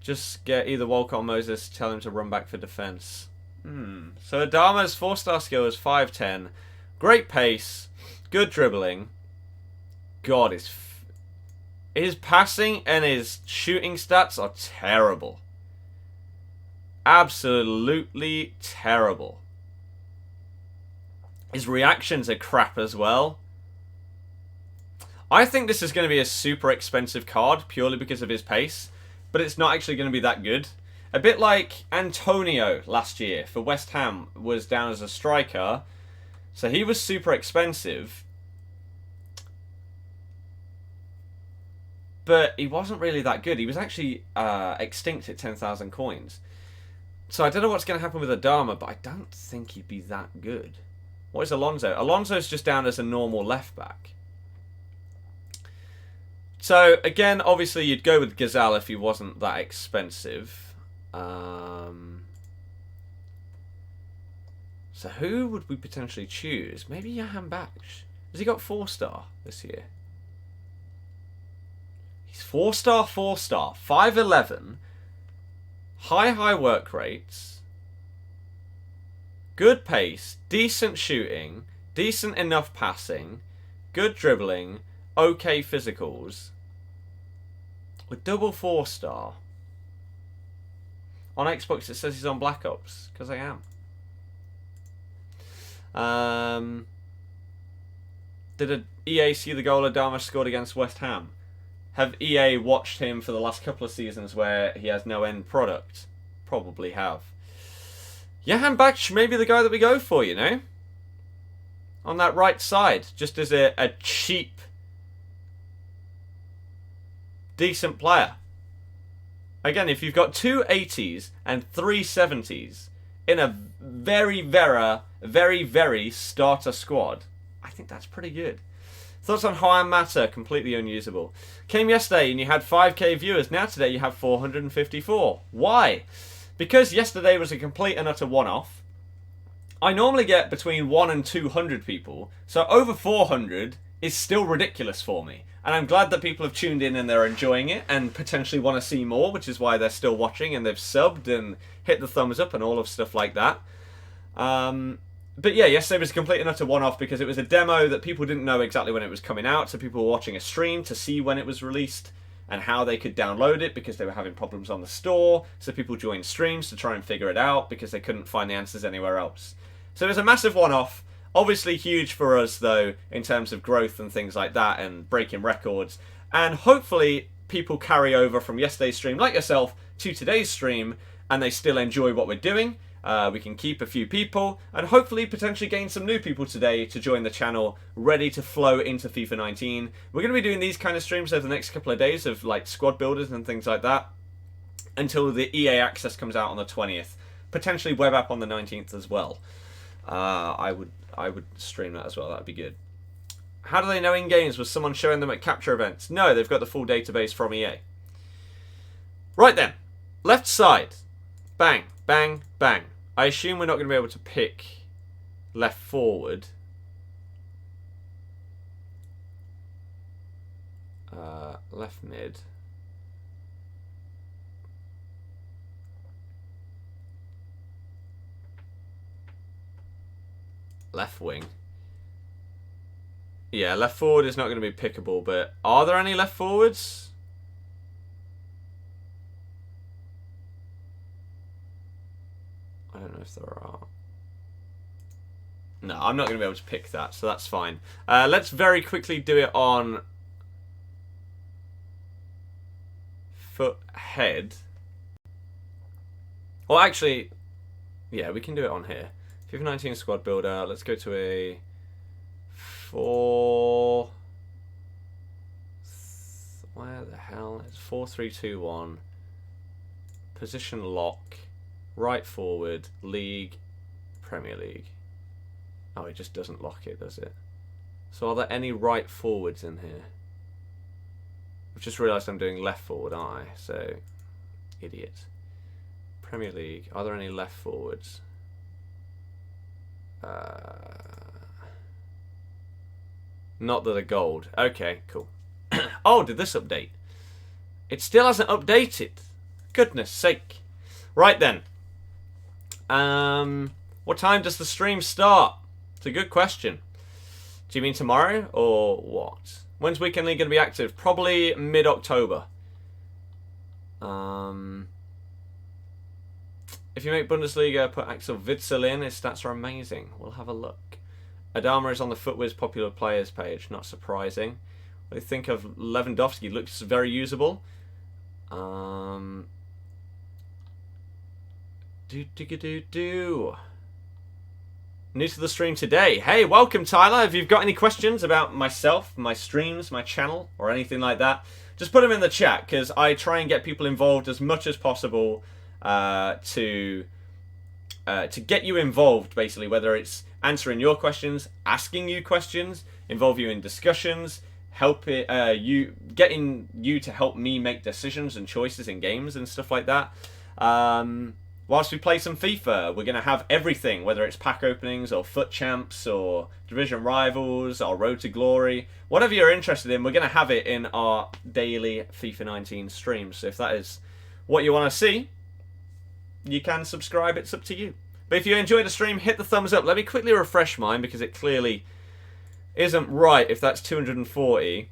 Just get either Walcott or Moses, tell him to run back for defence. So Adama's 4-star skill is 5'10". Great pace. Good dribbling. God, his passing and his shooting stats are terrible. Absolutely terrible. His reactions are crap as well. I think this is going to be a super expensive card purely because of his pace, but it's not actually going to be that good. A bit like Antonio last year for West Ham was down as a striker, so he was super expensive, but he wasn't really that good. He was actually extinct at 10,000 coins. So I don't know what's going to happen with Adama, but I don't think he'd be that good. What is Alonso? Alonso's just down as a normal left back. So, again, obviously you'd go with Gazelle if he wasn't that expensive. So who would we potentially choose? Maybe Johan Baksh. Has he got 4-star this year? He's 4-star, 4-star, 5'11". High work rates. Good pace. Decent shooting. Decent enough passing. Good dribbling. Okay physicals. With double 4-star. On Xbox it says he's on Black Ops, because I am. Did EA see the goal Adama scored against West Ham? Have EA watched him for the last couple of seasons where he has no end product? Probably have. Johan Baksh may be the guy that we go for, you know? On that right side, just as a cheap, decent player. Again, if you've got 2 80s and 3 70s in a very starter squad, I think that's pretty good. Thoughts on Juan Mata? Completely unusable. Came yesterday and you had 5k viewers. Now today you have 454. Why? Because yesterday was a complete and utter one-off. I normally get between 1 and 200 people, so over 400 is still ridiculous for me. And I'm glad that people have tuned in and they're enjoying it and potentially want to see more, which is why they're still watching and they've subbed and hit the thumbs up and all of stuff like that. But yeah, yesterday was a complete and utter one-off because it was a demo that people didn't know exactly when it was coming out, so people were watching a stream to see when it was released and how they could download it because they were having problems on the store, so people joined streams to try and figure it out because they couldn't find the answers anywhere else. So it was a massive one-off, obviously huge for us though in terms of growth and things like that and breaking records, and hopefully people carry over from yesterday's stream like yourself to today's stream and they still enjoy what we're doing. We can keep a few people and hopefully potentially gain some new people today to join the channel ready to flow into FIFA 19. We're going to be doing these kind of streams over the next couple of days of like squad builders and things like that until the EA access comes out on the 20th. Potentially web app on the 19th as well. I would stream that as well. That'd be good. How do they know in games? Was someone showing them at capture events? No, they've got the full database from EA. Right then. Left side. Bang, bang, bang. I assume we're not going to be able to pick left forward. Left mid. Left wing. Yeah, left forward is not going to be pickable, but are there any left forwards? I don't know if there are. No, I'm not going to be able to pick that, so that's fine. Let's very quickly do it on foot head. Well, actually, yeah, we can do it on here. FIFA 19 squad builder. Let's go to a 4. Where the hell? It's 4-3-2-1. Position lock. Right forward, league, Premier League. Oh, it just doesn't lock it, does it? So are there any right forwards in here? I've just realised I'm doing left forward, aren't I? So, idiot. Premier League, are there any left forwards? Not that are gold. Okay, cool. Oh, did this update? It still hasn't updated. Goodness sake. Right then. What time does the stream start? It's a good question. Do you mean tomorrow or what? When's Weekend League going to be active? Probably mid-October. If you make Bundesliga, put Axel Witsel in. His stats are amazing. We'll have a look. Adama is on the FUTWiz popular players page. Not surprising. What do you think of Lewandowski? Looks very usable. New to the stream today. Hey, welcome, Tyler. If you've got any questions about myself, my streams, my channel, or anything like that, just put them in the chat, because I try and get people involved as much as possible to get you involved, basically, whether it's answering your questions, asking you questions, involve you in discussions, getting you to help me make decisions and choices in games and stuff like that. Whilst we play some FIFA, we're going to have everything, whether it's pack openings or FUT Champs or Division Rivals or Road to Glory. Whatever you're interested in, we're going to have it in our daily FIFA 19 streams. So if that is what you want to see, you can subscribe. It's up to you. But if you enjoyed the stream, hit the thumbs up. Let me quickly refresh mine, because it clearly isn't right if that's 240.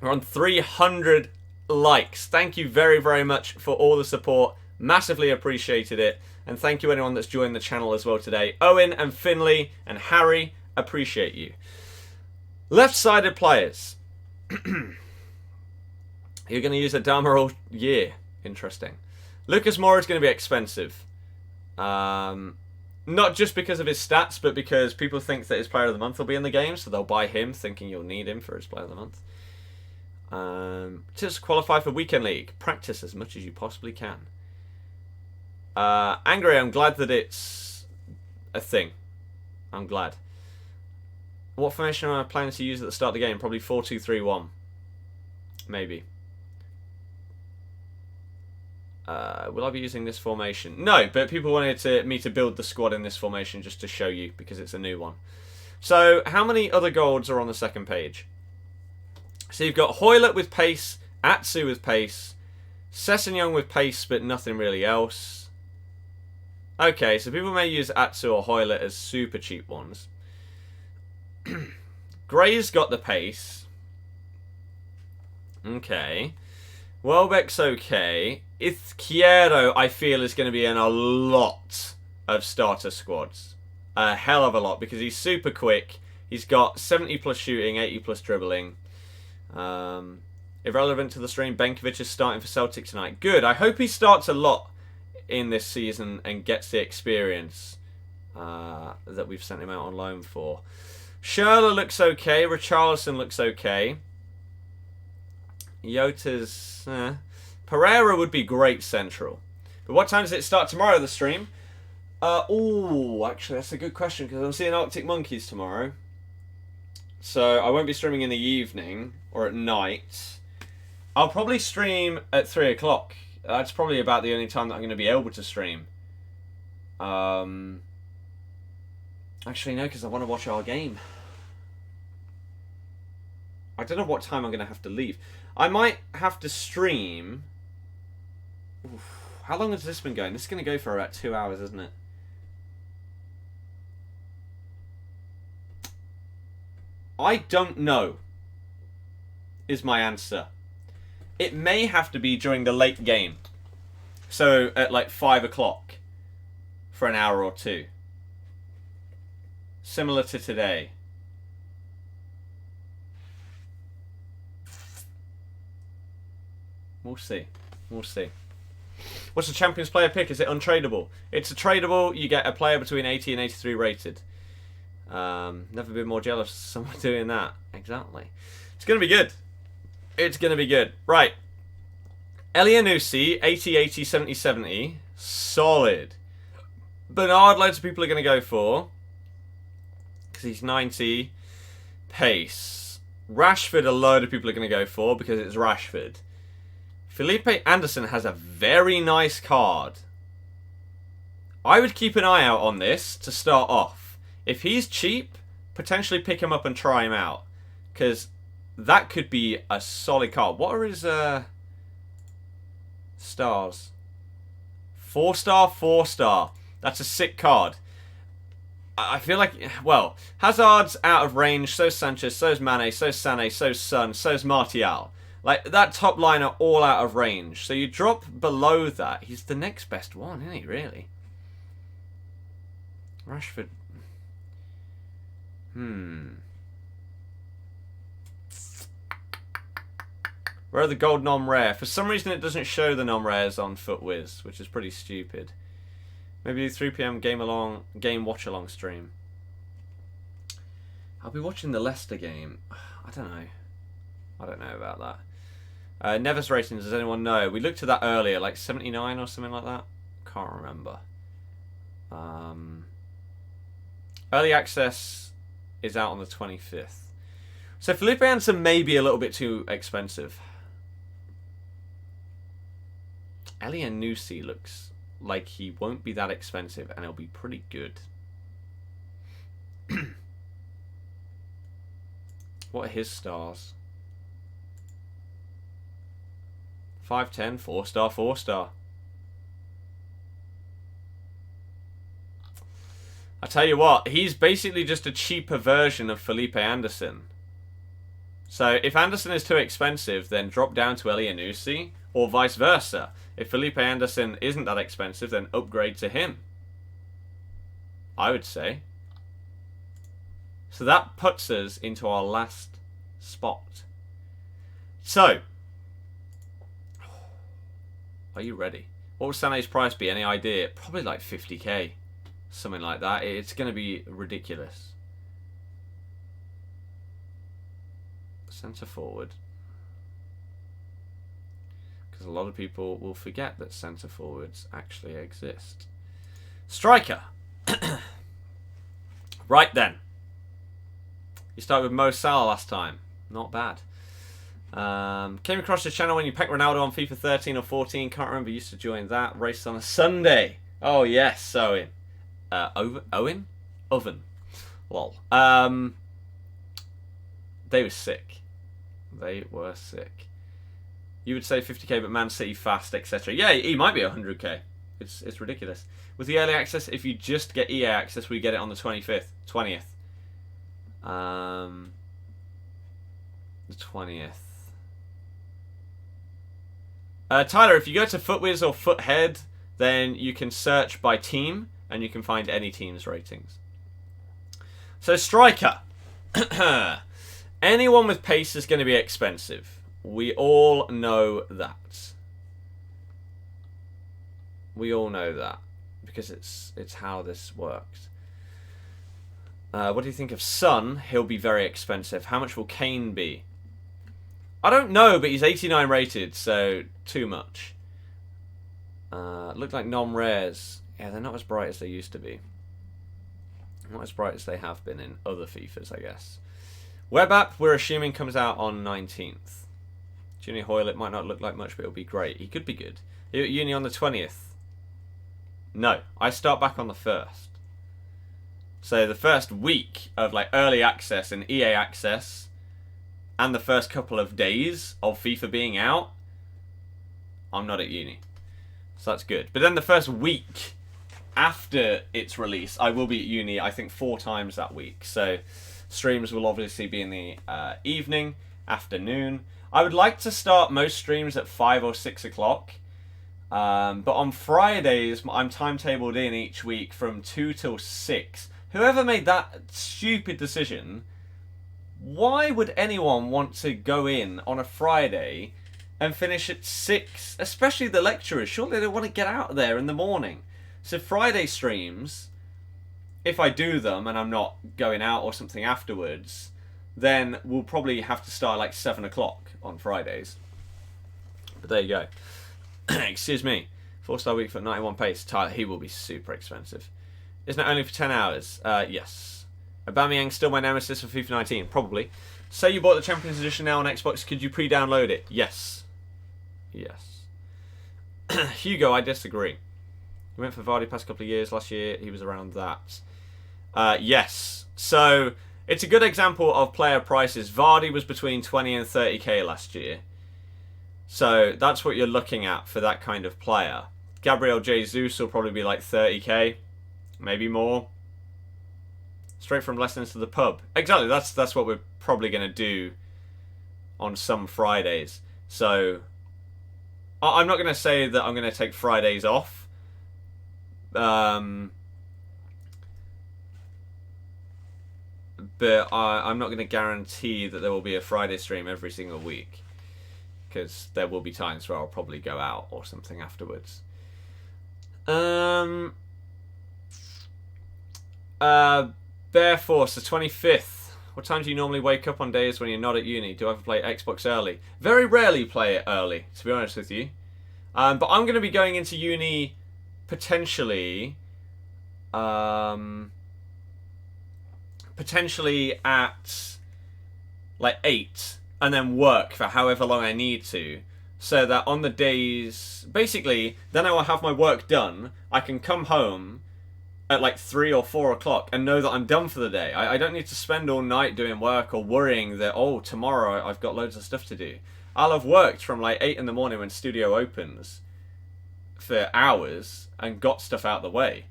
We're on 300 likes. Thank you very, very much for all the support. Massively appreciated it. And thank you anyone that's joined the channel as well today. Owen and Finley and Harry, appreciate you. Left-sided players. You're going to use Adama all year. Interesting. Lucas Moura is going to be expensive. Not just because of his stats, but because people think that his player of the month will be in the game, so they'll buy him thinking you'll need him for his player of the month. Just qualify for Weekend League. Practice as much as you possibly can. Angry, I'm glad that it's a thing. I'm glad. What formation am I planning to use at the start of the game? Probably 4-2-3-1. Maybe. Will I be using this formation? No, but people wanted me to build the squad in this formation just to show you, because it's a new one. So, how many other golds are on the second page? So you've got Hoylett with pace, Atsu with pace, Sessegnon with pace, but nothing really else. Okay, so people may use Atsu or Hoylett as super cheap ones. Gray's got the pace. Okay. Welbeck's okay. Izquierdo, I feel, is going to be in a lot of starter squads. A hell of a lot, because he's super quick. He's got 70 plus shooting, 80 plus dribbling. Irrelevant to the stream, Benkovic is starting for Celtic tonight. Good. I hope he starts a lot in this season and gets the experience that we've sent him out on loan for. Schürrle looks okay. Richarlison looks okay. Yota's... Pereira would be great central. But what time does it start tomorrow, the stream? Actually, that's a good question, because I'm seeing Arctic Monkeys tomorrow. So I won't be streaming in the evening or at night. I'll probably stream at 3 o'clock. That's probably about the only time that I'm going to be able to stream. Actually, no, because I want to watch our game. I don't know what time I'm going to have to leave. I might have to stream... Oof. How long has this been going? This is going to go for about 2 hours, isn't it? I don't know, is my answer. It may have to be during the late game. So at like 5 o'clock for an hour or two. Similar to today. We'll see. We'll see. What's the Champions player pick? Is it untradeable? It's a tradable. You get a player between 80 and 83 rated. Never been more jealous of someone doing that. Exactly. It's going to be good. It's going to be good. Right. Elianusi, 80, 80, 70, 70. Solid. Bernard, loads of people are going to go for. Because he's 90. Pace. Rashford, a load of people are going to go for because it's Rashford. Felipe Anderson has a very nice card. I would keep an eye out on this to start off. If he's cheap, potentially pick him up and try him out. Because that could be a solid card. What are his Stars. 4-star, 4-star. That's a sick card. I feel like, well, Hazard's out of range, so's Sanchez, so's Mane, so's Sané, so's Son, so's Martial. Like, that top line are all out of range. So you drop below that. He's the next best one, isn't he, really? Rashford. Where are the gold non-rare? For some reason it doesn't show the non-rares on FUTWiz, which is pretty stupid. Maybe 3 PM game watch-along stream. I'll be watching the Leicester game. I don't know. I don't know about that. Neves ratings, does anyone know? We looked at that earlier, like 79 or something like that. Can't remember. Early access is out on the 25th. So Felipe Anderson may be a little bit too expensive. Elianusi looks like he won't be that expensive and he'll be pretty good. What are his stars? 5-10, 4-star, 4-star. I tell you what, he's basically just a cheaper version of Felipe Anderson. So if Anderson is too expensive, then drop down to Elianusi, or vice versa. If Felipe Anderson isn't that expensive, then upgrade to him. I would say. So that puts us into our last spot. So, are you ready? What would Sané's price be? Any idea? Probably like 50k. Something like that. It's going to be ridiculous. Centre forward. Because a lot of people will forget that centre forwards actually exist. Striker. Right then. You started with Mo Salah last time. Not bad. Came across the channel when you packed Ronaldo on FIFA 13 or 14. Can't remember. Used to join that. Race on a Sunday. Oh yes, Owen. Owen? Oven. Lol. They were sick. They were sick. You would say 50k, but Man City fast, etc. Yeah, he might be 100k. It's ridiculous. With the early access, if you just get EA access, we get it on the 20th. The 20th. Tyler, if you go to FUTWiz or FUTHead, then you can search by team, and you can find any team's ratings. So, striker. Anyone with pace is going to be expensive. We all know that. We all know that. Because it's how this works. What do you think of Son? He'll be very expensive. How much will Kane be? I don't know, but he's 89 rated, so too much. Look like non-rares. Yeah, they're not as bright as they used to be. Not as bright as they have been in other FIFAs, I guess. Web app, we're assuming, comes out on 19th. Junior Hoyle, it might not look like much, but it'll be great. He could be good. You at uni on the 20th? No, I start back on the 1st. So the first week of like early access and EA access, and the first couple of days of FIFA being out, I'm not at uni. So that's good. But then the first week after its release, I will be at uni, I think 4 times that week. So streams will obviously be in the evening, afternoon. I would like to start most streams at 5 or 6 o'clock. But on Fridays, I'm timetabled in each week from 2 till 6. Whoever made that stupid decision, why would anyone want to go in on a Friday and finish at 6? Especially the lecturers. Surely they want to get out there in the morning. So Friday streams, if I do them and I'm not going out or something afterwards, then we'll probably have to start like 7 o'clock on Fridays. But there you go. Excuse me. 4-star week for 91 pace. Tyler, he will be super expensive. Isn't it only for 10 hours? Yes. Aubameyang still my nemesis for FIFA 19? Probably. Say you bought the Champions Edition now on Xbox, could you pre-download it? Yes. Yes. Hugo, I disagree. He went for Vardy past couple of years. Last year, he was around that. Yes. So, it's a good example of player prices. Vardy was between 20 and 30k last year. So that's what you're looking at for that kind of player. Gabriel Jesus will probably be like 30k, maybe more. Straight from lessons to the pub. Exactly, that's what we're probably going to do on some Fridays. So I'm not going to say that I'm going to take Fridays off. But I'm not going to guarantee that there will be a Friday stream every single week, because there will be times where I'll probably go out or something afterwards. Bear Force, the 25th. What time do you normally wake up on days when you're not at uni? Do I ever play Xbox early? Very rarely play it early, to be honest with you. But I'm going to be going into uni potentially at like 8, and then work for however long I need to, so that on the days, basically, then I will have my work done. I can come home at like 3 or 4 o'clock and know that I'm done for the day. I don't need to spend all night doing work or worrying that, oh, tomorrow I've got loads of stuff to do. I'll have worked from like 8 in the morning when studio opens for hours and got stuff out the way.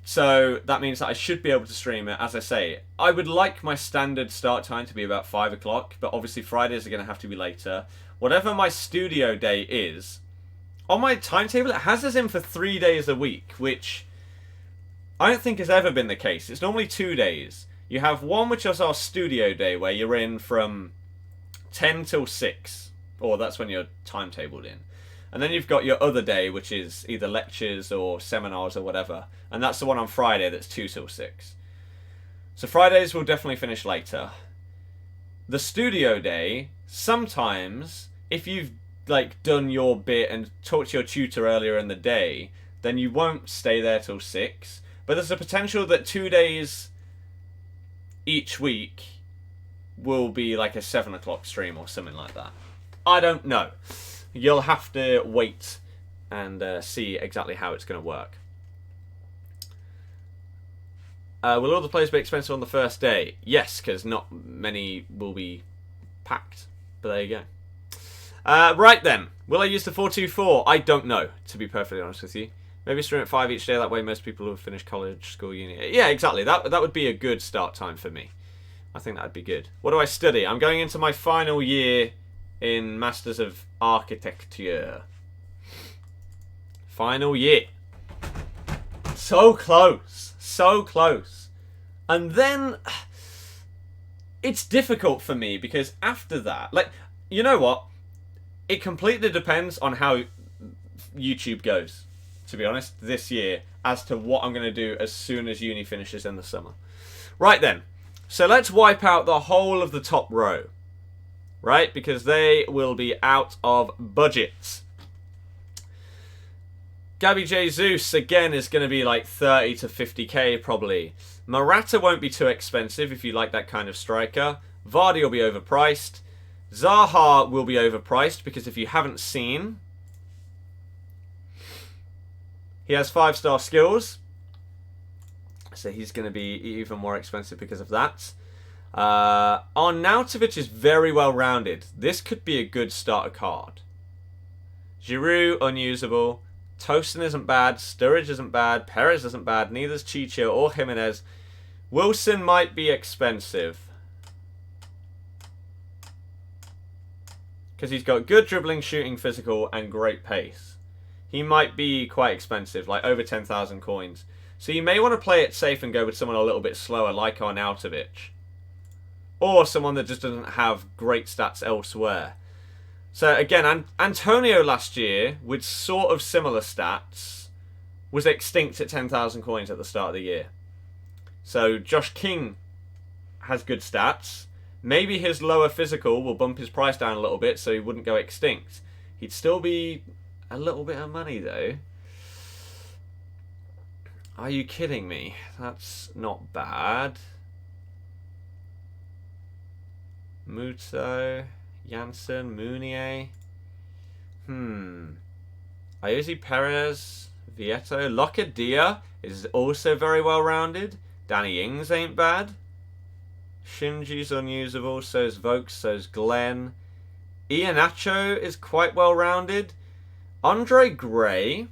So that means that I should be able to stream it. As I say, I would like my standard start time to be about 5 o'clock, but obviously Fridays are going to have to be later. Whatever my studio day is, on my timetable, it has us in for 3 days a week, which I don't think has ever been the case. It's normally 2 days. You have one which is our studio day, where you're in from 10 till 6, or that's when you're timetabled in. And then you've got your other day, which is either lectures or seminars or whatever. And that's the one on Friday that's 2 till 6. So Fridays will definitely finish later. The studio day, sometimes, if you've like done your bit and talked to your tutor earlier in the day, then you won't stay there till 6. But there's a potential that 2 days each week will be like a 7 o'clock stream or something like that. I don't know. You'll have to wait and see exactly how it's going to work. Will all the players be expensive on the first day? Yes, because not many will be packed. But there you go. Right then. Will I use the 424? I don't know, to be perfectly honest with you. Maybe stream at 5 each day. That way most people will have finished college, school, uni. Yeah, exactly. That would be a good start time for me. I think that would be good. What do I study? I'm going into my final year in Masters of Architecture. Final year. So close. So close. And then it's difficult for me because after that, like, you know what? It completely depends on how YouTube goes, to be honest, this year, as to what I'm going to do as soon as uni finishes in the summer. Right then. So let's wipe out the whole of the top row. Right? Because they will be out of budget. Gabby Jesus, again, is going to be like 30 to 50k probably. Morata won't be too expensive if you like that kind of striker. Vardy will be overpriced. Zaha will be overpriced because if you haven't seen, he has 5-star skills. So he's going to be even more expensive because of that. Arnautovic is very well rounded. This could be a good starter card. Giroud, unusable. Tosin isn't bad. Sturridge isn't bad. Perez isn't bad. Neither's Chicho or Jimenez. Wilson might be expensive, because he's got good dribbling, shooting, physical, and great pace. He might be quite expensive, like over 10,000 coins. So you may want to play it safe and go with someone a little bit slower, like Arnautovic. Or someone that just doesn't have great stats elsewhere. So again, Antonio last year, with sort of similar stats, was extinct at 10,000 coins at the start of the year. So Josh King has good stats. Maybe his lower physical will bump his price down a little bit so he wouldn't go extinct. He'd still be a little bit of money though. Are you kidding me? That's not bad. Muto, Janssen, Mounier. Ayoze Perez, Vieto. Locadia is also very well rounded. Danny Ings ain't bad. Shinji's unusable, so's Vokes, so's Glenn. Iheanacho is quite well-rounded. Andre Gray.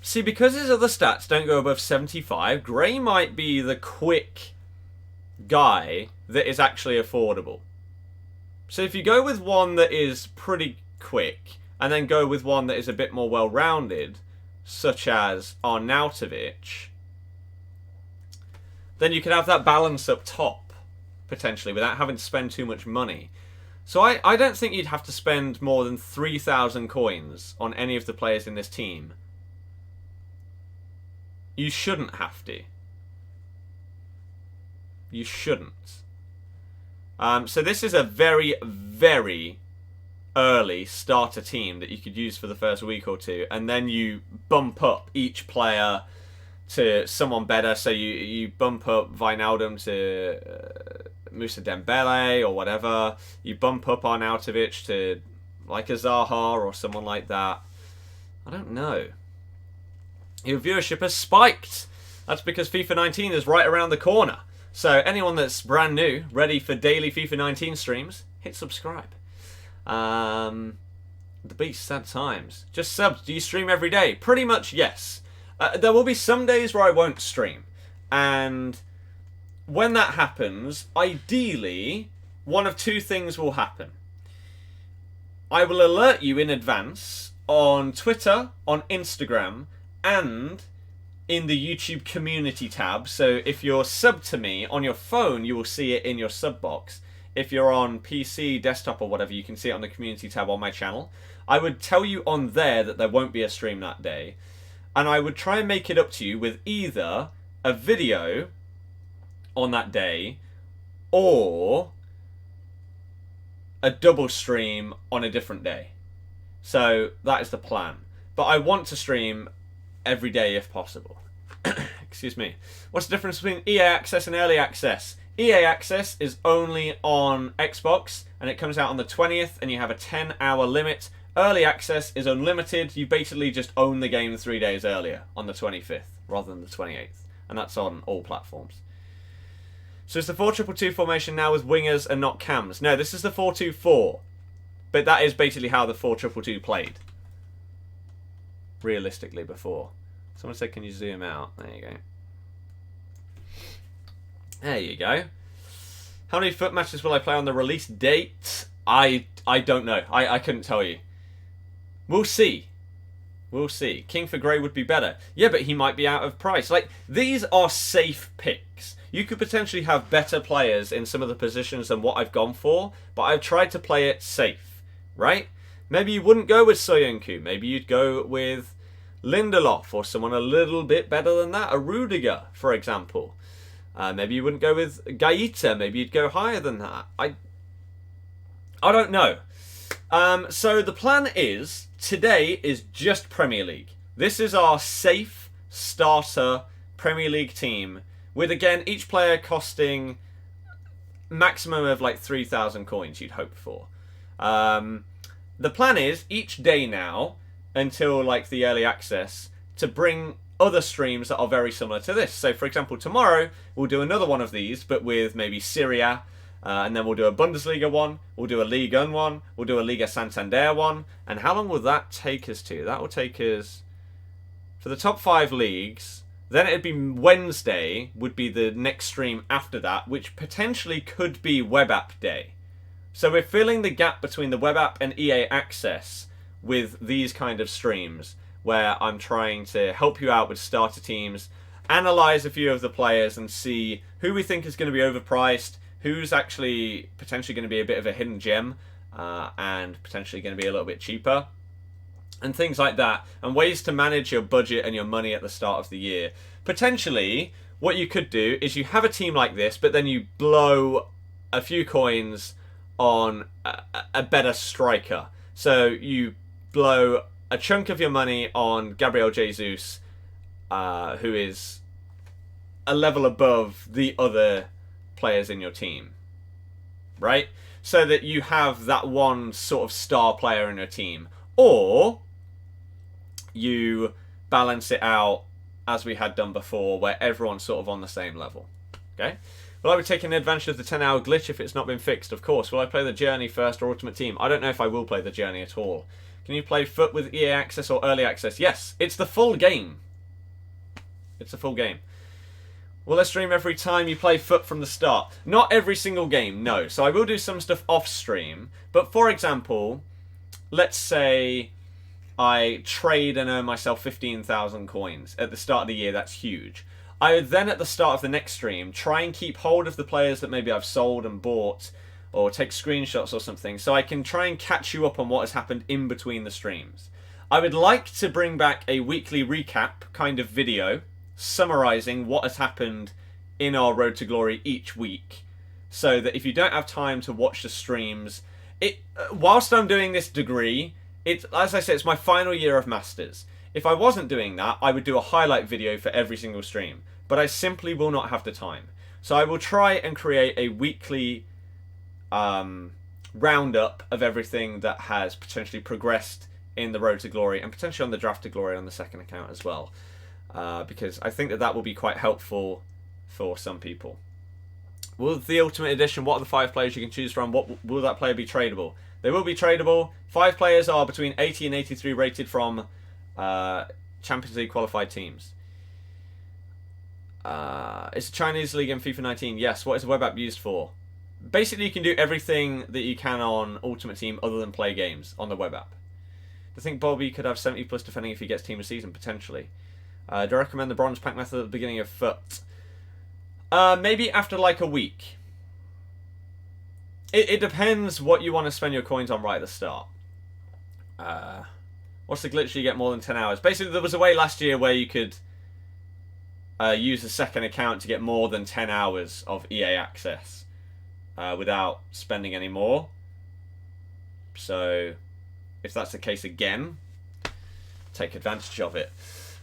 See, because his other stats don't go above 75, Gray might be the quick guy that is actually affordable. So if you go with one that is pretty quick, and then go with one that is a bit more well-rounded, such as Arnautovic, then you can have that balance up top, potentially, without having to spend too much money. So I don't think you'd have to spend more than 3,000 coins on any of the players in this team. You shouldn't have to. You shouldn't. So this is a very, very early starter team that you could use for the first week or two, and then you bump up each player to someone better. So you bump up Wijnaldum to Moussa Dembele or whatever. You bump up Arnautovic to like a Zaha or someone like that. I don't know. Your viewership has spiked. That's because FIFA 19 is right around the corner. So anyone that's brand new, ready for daily FIFA 19 streams, hit subscribe. The beast, sad times. Just subs. Do you stream every day? Pretty much, yes. There will be some days where I won't stream. And when that happens, ideally, one of two things will happen. I will alert you in advance on Twitter, on Instagram, and in the YouTube community tab. So if you're subbed to me on your phone, you will see it in your sub box. If you're on PC, desktop or whatever, you can see it on the community tab on my channel. I would tell you on there that there won't be a stream that day. And I would try and make it up to you with either a video on that day or a double stream on a different day. So that is the plan. But I want to stream every day if possible. Excuse me. What's the difference between EA Access and Early Access? EA Access is only on Xbox and it comes out on the 20th and you have a 10-hour limit. Early Access is unlimited. You basically just own the game 3 days earlier on the 25th rather than the 28th. And that's on all platforms. So it's the 4-2-2 formation now with wingers and not cams. No, this is the 4-2-4. But that is basically how the 4-2-2 played. Realistically before. Someone said, can you zoom out? There you go. There you go. How many FUT matches will I play on the release date? I don't know. I couldn't tell you. We'll see. We'll see. King for Grey would be better. Yeah, but he might be out of price. Like, these are safe picks. You could potentially have better players in some of the positions than what I've gone for, but I've tried to play it safe, right? Maybe you wouldn't go with Soyuncu. Maybe you'd go with Lindelof or someone a little bit better than that. A Rudiger, for example. Maybe you wouldn't go with Gaeta. Maybe you'd go higher than that. I don't know. So the plan is, today is just Premier League. This is our safe starter Premier League team with, again, each player costing maximum of like 3,000 coins you'd hope for. The plan is, each day now, until like the early access, to bring other streams that are very similar to this. So, for example, tomorrow we'll do another one of these, but with maybe Syria, and then we'll do a Bundesliga one, we'll do a Ligue 1 one, we'll do a Liga Santander one, and how long will that take us to? That will take us for the top 5 leagues. Then it'd be Wednesday would be the next stream after that, which potentially could be web app day. So we're filling the gap between the web app and EA Access with these kind of streams, where I'm trying to help you out with starter teams, analyze a few of the players and see who we think is going to be overpriced, who's actually potentially going to be a bit of a hidden gem, and potentially going to be a little bit cheaper, and things like that, and ways to manage your budget and your money at the start of the year. Potentially, what you could do is you have a team like this, but then you blow a few coins on a better striker. So you blow a chunk of your money on Gabriel Jesus, who is a level above the other players in your team, right? So that you have that one sort of star player in your team. Or you balance it out as we had done before, where everyone's sort of on the same level, okay? Will I be taking advantage of the 10-hour glitch if it's not been fixed? Of course. Will I play the Journey first or Ultimate Team? I don't know if I will play the Journey at all. Can you play FUT with EA Access or Early Access? Yes, it's the full game. It's the full game. Will I stream every time you play FUT from the start? Not every single game, no. So I will do some stuff off stream. But for example, let's say I trade and earn myself 15,000 coins at the start of the year. That's huge. I would then, at the start of the next stream, try and keep hold of the players that maybe I've sold and bought, or take screenshots or something, so I can try and catch you up on what has happened in between the streams. I would like to bring back a weekly recap kind of video, summarising what has happened in our Road to Glory each week, so that if you don't have time to watch the streams, whilst I'm doing this degree, as I said, it's my final year of Masters. If I wasn't doing that, I would do a highlight video for every single stream. But I simply will not have the time. So I will try and create a weekly roundup of everything that has potentially progressed in the Road to Glory, and potentially on the Draft to Glory on the second account as well. Because I think that will be quite helpful for some people. Will the Ultimate Edition, what are the 5 players you can choose from? Will that player be tradable? They will be tradable. 5 players are between 80 and 83 rated from Champions League qualified teams. It's a Chinese league in FIFA 19. Yes. What is the web app used for? Basically, you can do everything that you can on Ultimate Team other than play games on the web app. Do you think Bobby could have 70 plus defending if he gets team of season? Potentially. Do I recommend the bronze pack method at the beginning of FUT? Maybe after like a week. It depends what you want to spend your coins on right at the start. What's the glitch? You get more than 10 hours. Basically, there was a way last year where you could use a second account to get more than 10 hours of EA access without spending any more. So, if that's the case again, take advantage of it.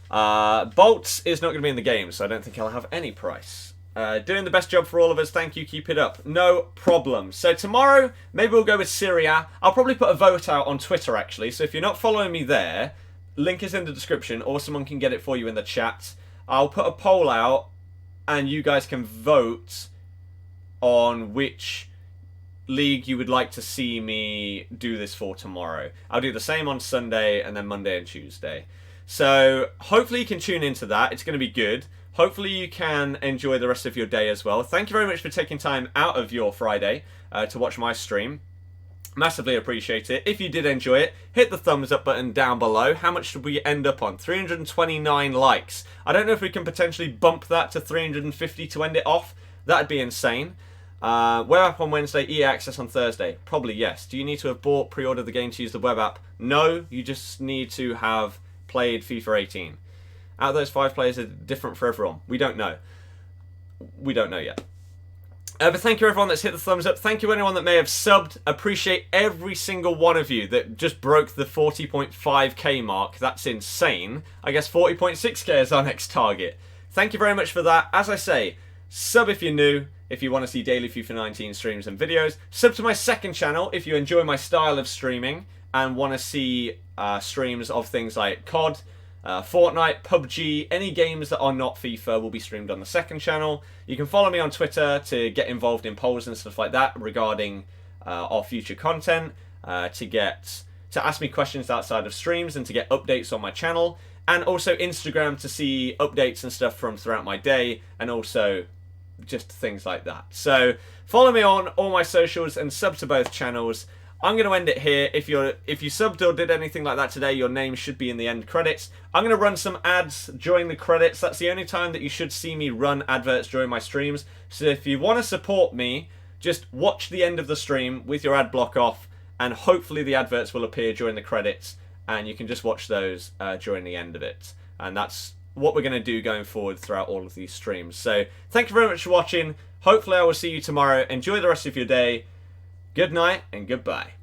Bolts is not going to be in the game, so I don't think I'll have any price. Doing the best job for all of us. Thank you. Keep it up. No problem. So tomorrow, maybe we'll go with Syria. I'll probably put a vote out on Twitter, actually. So if you're not following me there, link is in the description, or someone can get it for you in the chat. I'll put a poll out, and you guys can vote on which league you would like to see me do this for tomorrow. I'll do the same on Sunday, and then Monday and Tuesday. So hopefully you can tune into that. It's going to be good. Hopefully you can enjoy the rest of your day as well. Thank you very much for taking time out of your Friday to watch my stream. Massively appreciate it. If you did enjoy it, hit the thumbs up button down below. How much did we end up on? 329 likes. I don't know if we can potentially bump that to 350 to end it off. That'd be insane. Web app on Wednesday, EA access on Thursday. Probably yes. Do you need to have bought, pre-ordered the game to use the web app? No, you just need to have played FIFA 18. Out of those 5 players are different for everyone. We don't know. We don't know yet. But thank you everyone that's hit the thumbs up. Thank you anyone that may have subbed. Appreciate every single one of you that just broke the 40.5k mark. That's insane. I guess 40.6k is our next target. Thank you very much for that. As I say, sub if you're new, if you want to see daily FIFA 19 streams and videos. Sub to my second channel if you enjoy my style of streaming and want to see streams of things like COD, Fortnite, PUBG, any games that are not FIFA will be streamed on the second channel. You can follow me on Twitter to get involved in polls and stuff like that regarding our future content, to ask me questions outside of streams and to get updates on my channel, and also Instagram to see updates and stuff from throughout my day, and also just things like that. So follow me on all my socials and sub to both channels. I'm going to end it here. If you subbed or did anything like that today, your name should be in the end credits. I'm going to run some ads during the credits. That's the only time that you should see me run adverts during my streams. So if you want to support me, just watch the end of the stream with your ad block off, and hopefully the adverts will appear during the credits, and you can just watch those during the end of it. And that's what we're going to do going forward throughout all of these streams. So thank you very much for watching. Hopefully I will see you tomorrow. Enjoy the rest of your day. Good night and goodbye.